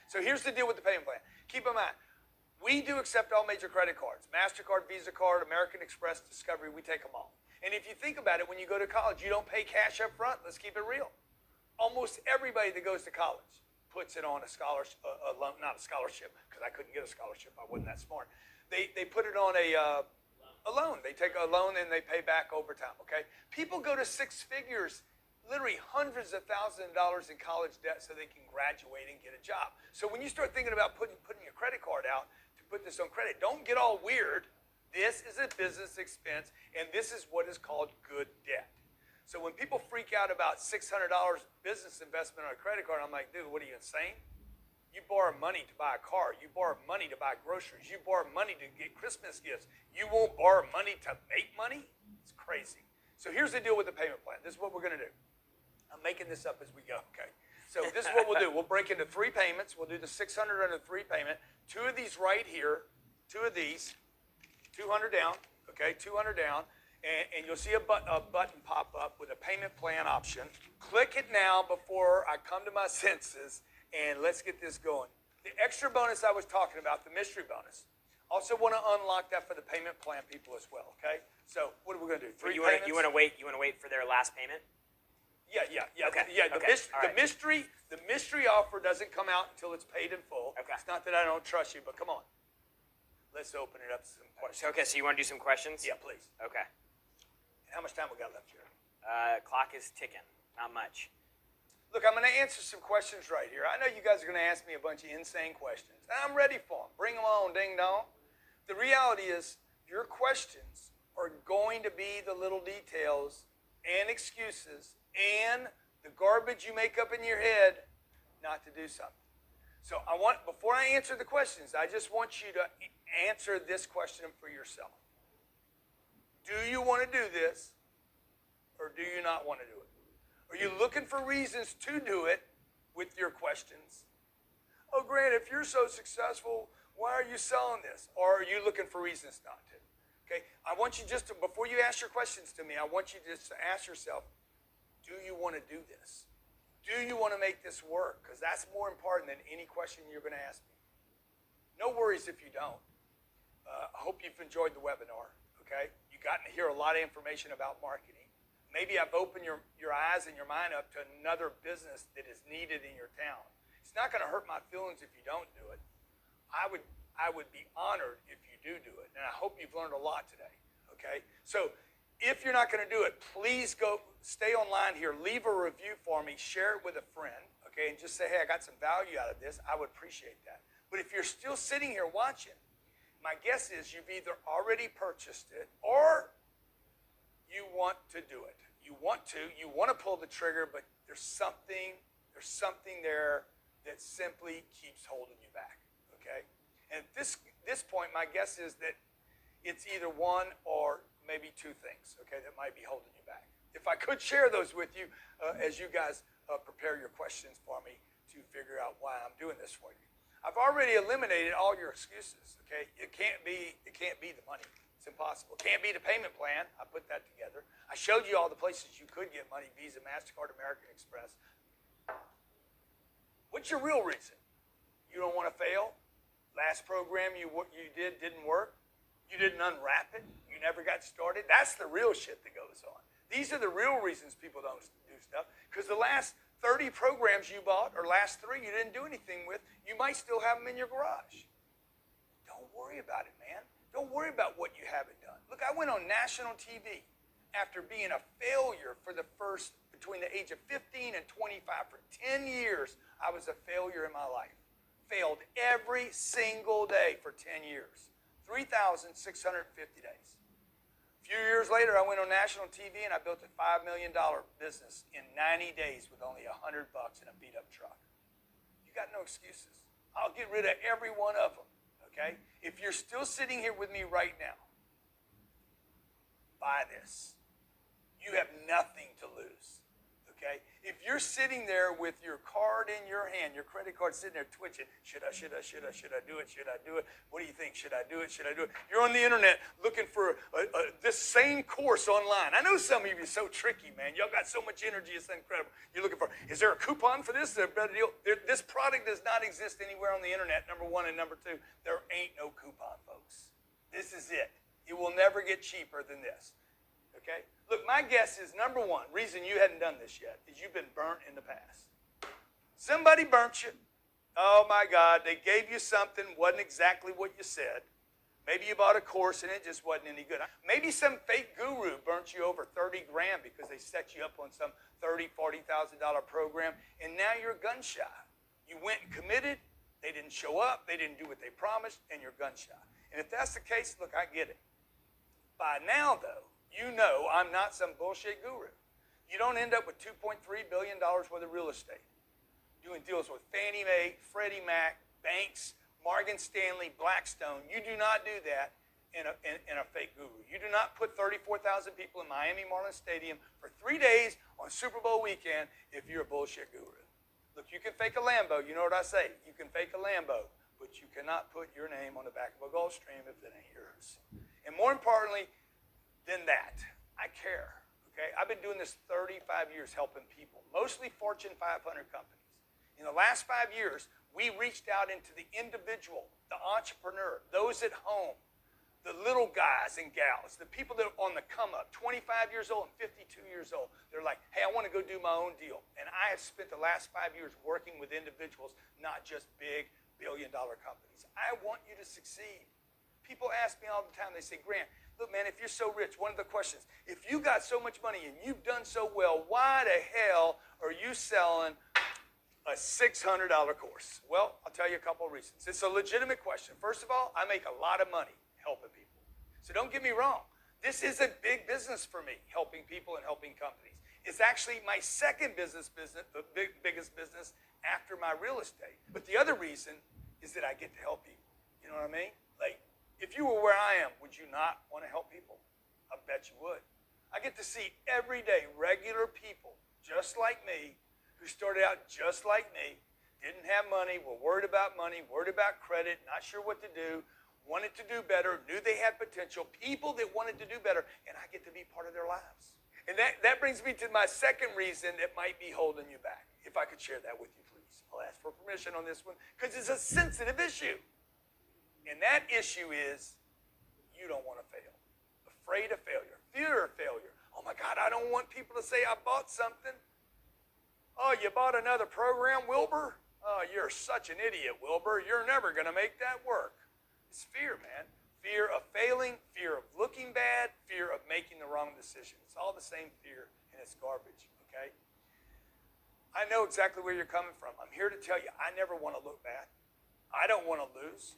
So here's the deal with the payment plan. Keep in mind, we do accept all major credit cards: MasterCard, Visa card, American Express, Discovery. We take them all. And if you think about it, when you go to college, you don't pay cash up front. Let's keep it real. Almost everybody that goes to college puts it on a scholarship, a loan, not a scholarship, because I couldn't get a scholarship. I wasn't that smart. They put it on a loan. They take a loan and they pay back over time. Okay. People go to six figures, literally hundreds of thousands of dollars in college debt so they can graduate and get a job. So when you start thinking about putting your credit card out to put this on credit, don't get all weird. This is a business expense, and this is what is called good debt. So when people freak out about $600 business investment on a credit card, I'm like, dude, what are you, insane? You borrow money to buy a car. You borrow money to buy groceries. You borrow money to get Christmas gifts. You won't borrow money to make money? It's crazy. So here's the deal with the payment plan. This is what we're going to do. I'm making this up as we go, okay? So this is what we'll do. We'll break into 3 payments. We'll do the $600 under 3 payment. 2 of these right here, 2 of these, 200 down, okay, 200 down, and you'll see a button pop up with a payment plan option. Click it now before I come to my senses, and let's get this going. The extra bonus I was talking about, the mystery bonus, also want to unlock that for the payment plan people as well, okay? So what are we going to do? 3 payments? You want to wait for their last payment? Yeah. Okay. Yeah, Okay. the mystery offer doesn't come out until it's paid in full. Okay. It's not that I don't trust you, but come on. Let's open it up to some questions. Okay, so you want to do some questions? Yeah, please. Okay. And how much time we got left here? Clock is ticking. Not much. Look, I'm going to answer some questions right here. I know you guys are going to ask me a bunch of insane questions, and I'm ready for them. Bring them on, ding dong. The reality is your questions are going to be the little details and excuses and the garbage you make up in your head not to do something. So before I answer the questions, I just want you to answer this question for yourself. Do you want to do this, or do you not want to do it? Are you looking for reasons to do it with your questions? Oh, Grant, if you're so successful, why are you selling this? Or are you looking for reasons not to? Okay, I want you just to, before you ask your questions to me, I want you just to ask yourself, do you want to do this? Do you want to make this work? Because that's more important than any question you're going to ask me. No worries if you don't. I hope you've enjoyed the webinar, okay? You've gotten to hear a lot of information about marketing. Maybe I've opened your eyes and your mind up to another business that is needed in your town. It's not going to hurt my feelings if you don't do it. I would be honored if you do it, and I hope you've learned a lot today, okay? So if you're not going to do it, please go stay online here. Leave a review for me. Share it with a friend, okay? And just say, hey, I got some value out of this. I would appreciate that. But if you're still sitting here watching, my guess is you've either already purchased it or you want to do it. You want to pull the trigger, but there's something there that simply keeps holding you back, okay? And at this point, my guess is that it's either one or maybe 2 things, okay, that might be holding you back. If I could share those with you as you guys prepare your questions for me to figure out why I'm doing this for you. I've already eliminated all your excuses, okay? It can't be the money. It's impossible. It can't be the payment plan. I put that together. I showed you all the places you could get money: Visa, MasterCard, American Express. What's your real reason? You don't want to fail? Last program you did didn't work? You didn't unwrap it? You never got started? That's the real shit that goes on. These are the real reasons people don't do stuff. Because the last 30 programs you bought, or last 3 you didn't do anything with, you might still have them in your garage. Don't worry about it, man. Don't worry about what you haven't done. Look, I went on national TV after being a failure for the first, between the age of 15 and 25. For 10 years, I was a failure in my life. Failed every single day for 10 years. 3,650 days. A few years later, I went on national TV and I built a $5 million business in 90 days with only $100 and a beat-up truck. You got no excuses. I'll get rid of every one of them, okay? If you're still sitting here with me right now, buy this. You have nothing to lose. Okay? If you're sitting there with your card in your hand, your credit card sitting there twitching, should I do it? Should I do it? What do you think? Should I do it? Should I do it? You're on the internet looking for this same course online. I know some of you are so tricky, man. Y'all got so much energy, it's incredible. You're looking for, is there a coupon for this? Is there a better deal? This product does not exist anywhere on the internet, number one. And number two, there ain't no coupon, folks. This is it. It will never get cheaper than this. Okay? Look, my guess is, number one, reason you hadn't done this yet is you've been burnt in the past. Somebody burnt you. Oh, my God, they gave you something, wasn't exactly what you said. Maybe you bought a course and it just wasn't any good. Maybe some fake guru burnt you over 30 grand because they set you up on some $30,000, $40,000 program, and now you're gun shy. You went and committed, they didn't show up, they didn't do what they promised, and you're gun shy. And if that's the case, look, I get it. By now, though, you know I'm not some bullshit guru. You don't end up with $2.3 billion worth of real estate, doing deals with Fannie Mae, Freddie Mac, banks, Morgan Stanley, Blackstone. You do not do that in a fake guru. You do not put 34,000 people in Miami Marlins Stadium for 3 days on Super Bowl weekend if you're a bullshit guru. Look, you can fake a Lambo. You know what I say? You can fake a Lambo, but you cannot put your name on the back of a Gulfstream if it ain't yours. And more importantly than that, I care. Okay? I've been doing this 35 years helping people, mostly Fortune 500 companies. In the last 5 years, we reached out into the individual, the entrepreneur, those at home, the little guys and gals, the people that are on the come up, 25 years old and 52 years old. They're like, hey, I want to go do my own deal. And I have spent the last 5 years working with individuals, not just big billion-dollar companies. I want you to succeed. People ask me all the time, they say, Grant, look, man, if you're so rich, one of the questions, if you got so much money and you've done so well, why the hell are you selling a $600 course? Well, I'll tell you a couple of reasons. It's a legitimate question. First of all, I make a lot of money helping people. So don't get me wrong. This is a big business for me, helping people and helping companies. It's actually my second biggest business after my real estate. But the other reason is that I get to help people. You know what I mean? Like, if you were where I am, would you not want to help people? I bet you would. I get to see every day regular people just like me, who started out just like me, didn't have money, were worried about money, worried about credit, not sure what to do, wanted to do better, knew they had potential, people that wanted to do better, and I get to be part of their lives. And that brings me to my second reason that might be holding you back. If I could share that with you, please. I'll ask for permission on this one, because it's a sensitive issue. And that issue is you don't want to fail. Afraid of failure. Fear of failure. Oh my God, I don't want people to say I bought something. Oh, you bought another program, Wilbur? Oh, you're such an idiot, Wilbur. You're never going to make that work. It's fear, man. Fear of failing, fear of looking bad, fear of making the wrong decision. It's all the same fear, and it's garbage, okay? I know exactly where you're coming from. I'm here to tell you, I never want to look bad. I don't want to lose.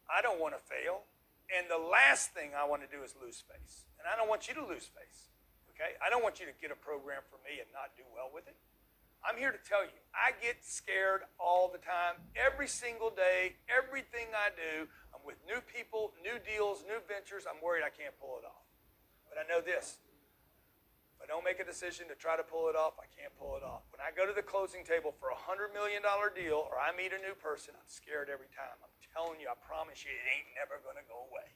I don't want to fail. And the last thing I want to do is lose face. And I don't want you to lose face, okay? I don't want you to get a program from me and not do well with it. I'm here to tell you, I get scared all the time, every single day, everything I do. I'm with new people, new deals, new ventures. I'm worried I can't pull it off. But I know this. If I don't make a decision to try to pull it off, I can't pull it off. When I go to the closing table for a $100 million deal or I meet a new person, I'm scared every time. I'm telling you, I promise you, it ain't never going to go away.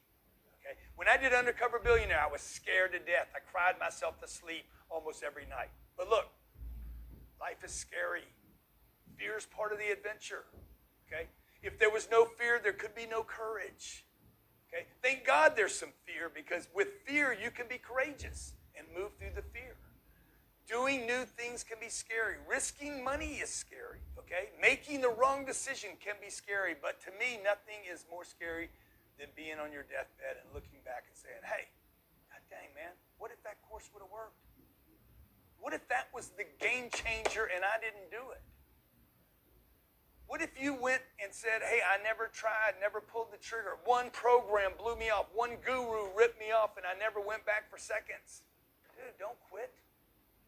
Okay? When I did Undercover Billionaire, I was scared to death. I cried myself to sleep almost every night. But look, life is scary. Fear is part of the adventure. Okay? If there was no fear, there could be no courage. Okay? Thank God there's some fear, because with fear, you can be courageous and move through the fear. Doing new things can be scary. Risking money is scary. Okay? Making the wrong decision can be scary. But to me, nothing is more scary than being on your deathbed and looking back and saying, hey, God dang, man, what if that course would have worked? What if that was the game changer and I didn't do it? What if you went and said, hey, I never tried, never pulled the trigger. One program blew me off. One guru ripped me off and I never went back for seconds. Dude, don't quit.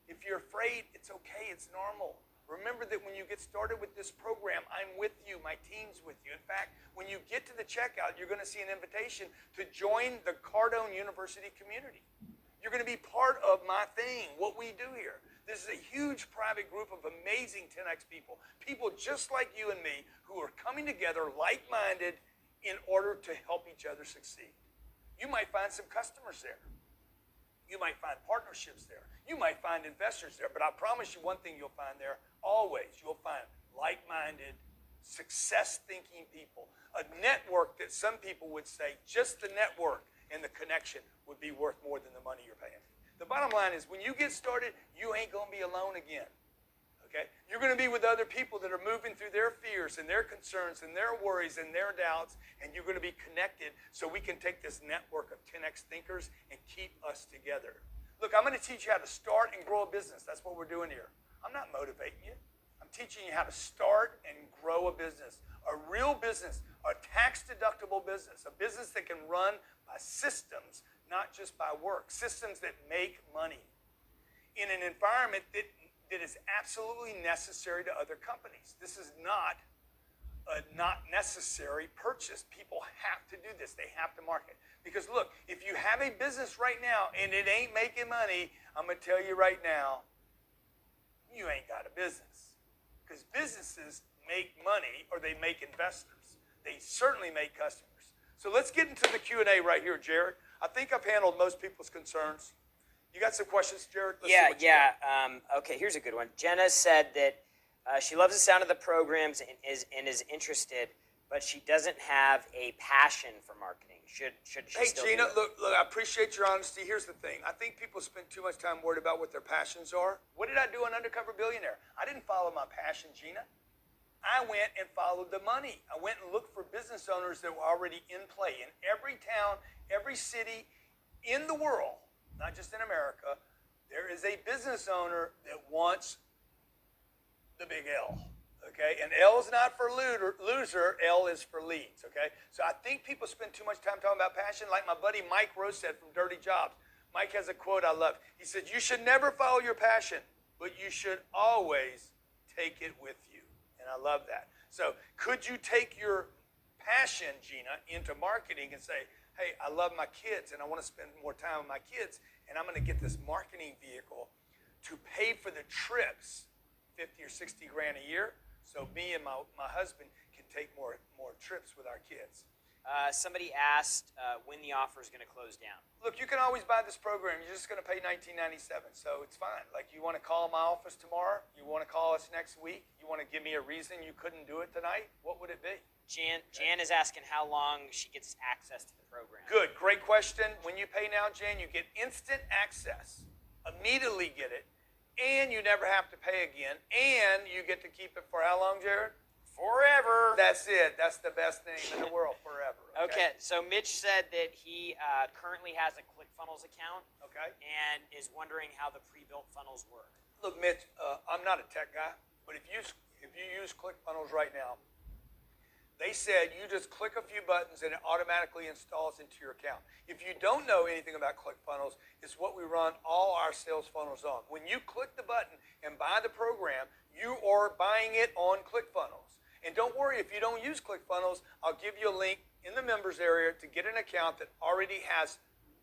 If you're afraid, it's okay. It's normal. Remember that when you get started with this program, I'm with you. My team's with you. In fact, when you get to the checkout, you're going to see an invitation to join the Cardone University community. You're going to be part of my thing, what we do here. This is a huge private group of amazing 10X people, people just like you and me who are coming together like-minded in order to help each other succeed. You might find some customers there. You might find partnerships there. You might find investors there. But I promise you one thing you'll find there, always, you'll find like-minded, success-thinking people. A network that some people would say just the network and the connection would be worth more than the money you're paying. The bottom line is when you get started, you ain't going to be alone again. Okay? You're going to be with other people that are moving through their fears and their concerns and their worries and their doubts, and you're going to be connected so we can take this network of 10X thinkers and keep us together. Look, I'm going to teach you how to start and grow a business. That's what we're doing here. I'm not motivating you. I'm teaching you how to start and grow a business, a real business, a tax-deductible business, a business that can run by systems, not just by work, systems that make money in an environment that is absolutely necessary to other companies. This is not a not necessary purchase. People have to do this. They have to market. Because look, if you have a business right now and it ain't making money, I'm going to tell you right now, you ain't got a business. Because businesses make money or they make investors. They certainly make customers. So let's get into the Q&A right here, Jarrod. I think I've handled most people's concerns. You got some questions, Jarrod? Okay, here's a good one. Jenna said that she loves the sound of the programs and is interested, but she doesn't have a passion for marketing. Should she still Gina, do it? look, I appreciate your honesty. Here's the thing. I think people spend too much time worried about what their passions are. What did I do on Undercover Billionaire? I didn't follow my passion, Gina. I went and followed the money. I went and looked for business owners that were already in play. In every town, every city in the world, not just in America, there is a business owner that wants the big L, okay? And L is not for loser, L is for leads, okay? So I think people spend too much time talking about passion, like my buddy Mike Rose said from Dirty Jobs. Mike has a quote I love. He said, you should never follow your passion, but you should always take it with you. And I love that. So could you take your passion, Gina, into marketing and say, hey, I love my kids and I want to spend more time with my kids, and I'm going to get this marketing vehicle to pay for the trips, 50 or 60 grand a year, so me and my husband can take more trips with our kids. Somebody asked when the offer is going to close down. Look, you can always buy this program. You're just going to pay $19.97, so it's fine. Like, you want to call my office tomorrow? You want to call us next week? You want to give me a reason you couldn't do it tonight? What would it be? Jan is asking how long she gets access to the program. Good, great question. When you pay now, Jan, you get instant access. Immediately get it, and you never have to pay again, and you get to keep it for how long, Jarrod? Forever. That's it. That's the best thing in the world, forever. Okay, so Mitch said that he currently has a ClickFunnels account. Okay. And is wondering how the pre-built funnels work. Look, Mitch, I'm not a tech guy, but if you use ClickFunnels right now, they said you just click a few buttons and it automatically installs into your account. If you don't know anything about ClickFunnels, it's what we run all our sales funnels on. When you click the button and buy the program, you are buying it on ClickFunnels. And don't worry if you don't use ClickFunnels, I'll give you a link in the members area to get an account that already has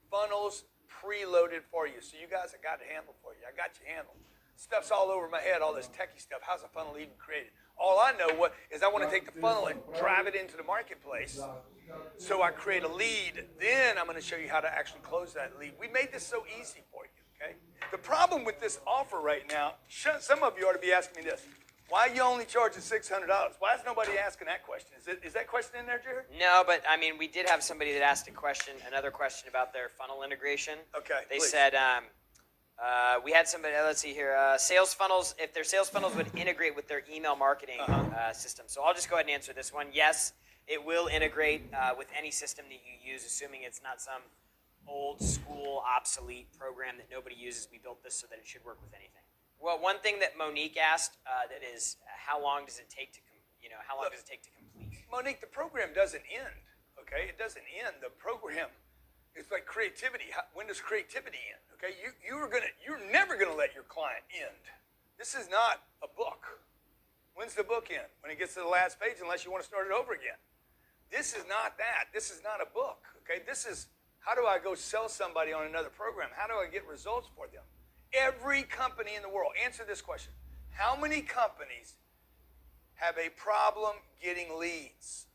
funnels preloaded for you. So you guys, I got it handled for you. I got you handled. Stuff's all over my head, all this techie stuff. How's a funnel even created? All I know is I want to take the funnel and drive it into the marketplace. So I create a lead. Then I'm going to show you how to actually close that lead. We made this so easy for you, okay? The problem with this offer right now, some of you ought to be asking me this. Why are you only charging $600? Why is nobody asking that question? Is that question in there, Jarrod? No, but I mean, we did have somebody that asked another question about their funnel integration. Okay, They please. said, we had somebody, let's see here, sales funnels, if their sales funnels would integrate with their email marketing system. So I'll just go ahead and answer this one. Yes, it will integrate with any system that you use, assuming it's not some old school, obsolete program that nobody uses. We built this so that it should work with anything. Well, one thing that Monique asked that is, how long does it take to, does it take to complete? Monique, the program doesn't end, okay? It doesn't end. The program, it's like creativity. When does creativity end, okay? You're never gonna let your client end. This is not a book. When's the book end? When it gets to the last page, unless you want to start it over again. This is not that. This is not a book, okay? This is How do I go sell somebody on another program? How do I get results for them? Every company in the world, answer this question. How many companies have a problem getting leads?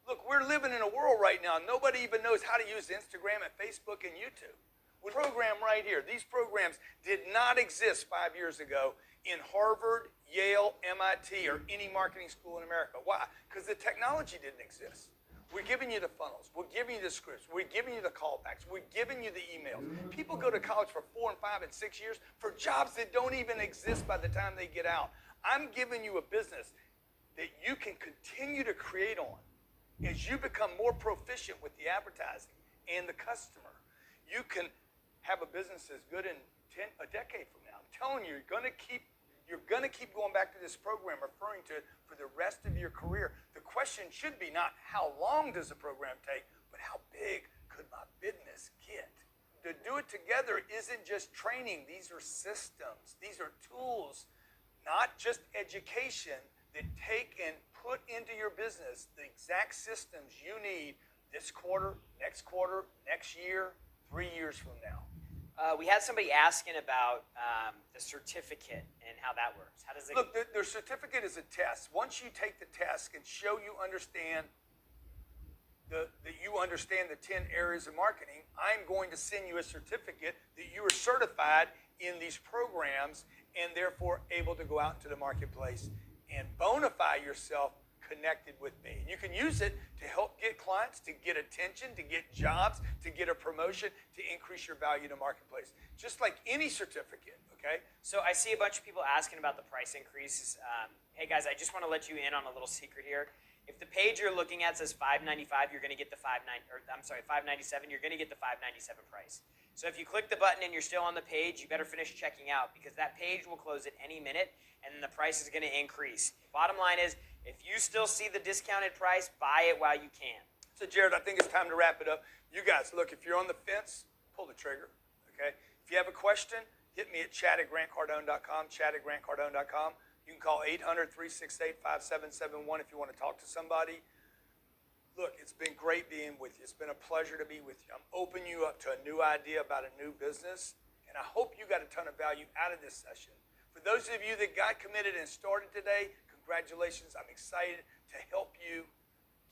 Look, we're living in a world right now. Nobody even knows how to use Instagram and Facebook and YouTube. The program right here, these programs did not exist 5 years ago in Harvard, Yale, MIT, or any marketing school in America. Why? Because the technology didn't exist. We're giving you the funnels. We're giving you the scripts. We're giving you the callbacks. We're giving you the emails. People go to college for 4 and 5 and 6 years for jobs that don't even exist by the time they get out. I'm giving you a business that you can continue to create on as you become more proficient with the advertising and the customer. You can have a business that's good in a decade from now. I'm telling you, you're going to keep going back to this program, referring to it for the rest of your career. The question should be not how long does the program take, but how big could my business get? To do it together isn't just training. These are systems. These are tools, not just education, that take and put into your business the exact systems you need this quarter, next year, 3 years from now. We had somebody asking about the certificate and how that works. How does it Look, the certificate is a test. Once you take the test and show you understand that you understand the 10 areas of marketing, I'm going to send you a certificate that you are certified in these programs and therefore able to go out into the marketplace and bona fide yourself connected with me. You can use it to help get clients, to get attention, to get jobs, to get a promotion, to increase your value in the marketplace. Just like any certificate, okay? So I see a bunch of people asking about the price increases. Hey guys, I just want to let you in on a little secret here. If the page you're looking at says $5.95, you're going to get the $5.97. You're going to get the $5.97 price. So if you click the button and you're still on the page, you better finish checking out because that page will close at any minute and then the price is going to increase. Bottom line is, if you still see the discounted price, buy it while you can. So Jarrod, I think it's time to wrap it up. You guys, look, if you're on the fence, pull the trigger, okay? If you have a question, hit me at chat@grantcardone.com, chat@grantcardone.com. You can call 800-368-5771 if you want to talk to somebody. Look, it's been great being with you. It's been a pleasure to be with you. I'm opening you up to a new idea about a new business, and I hope you got a ton of value out of this session. For those of you that got committed and started today, congratulations. I'm excited to help you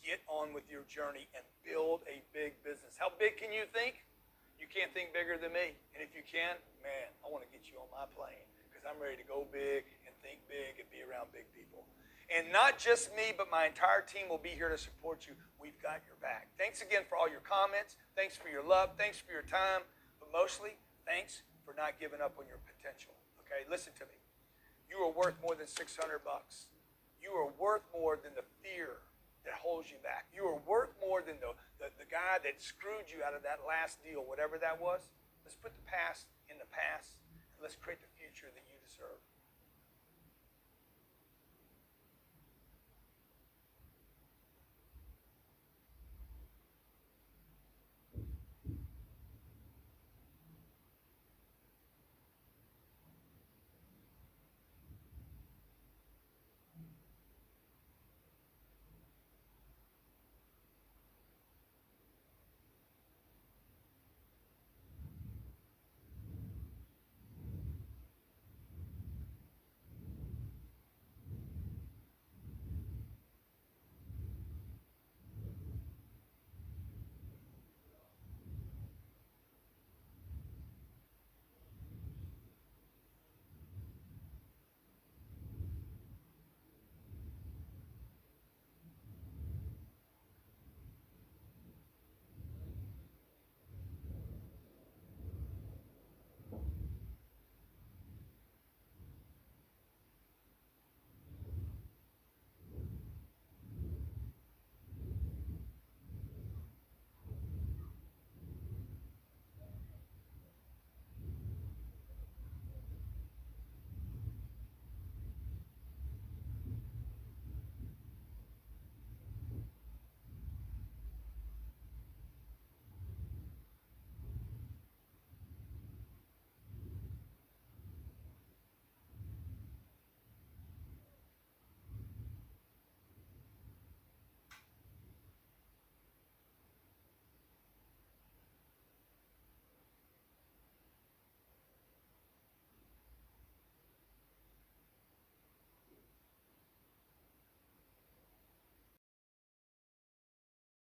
get on with your journey and build a big business. How big can you think? You can't think bigger than me. And if you can, man, I want to get you on my plane because I'm ready to go big and think big and be around big people. And not just me, but my entire team will be here to support you. We've got your back. Thanks again for all your comments. Thanks for your love. Thanks for your time. But mostly, thanks for not giving up on your potential. Okay, listen to me. You are worth more than $600. You are worth more than the fear that holds you back. You are worth more than the guy that screwed you out of that last deal, whatever that was. Let's put the past in the past, and let's create the future that you deserve.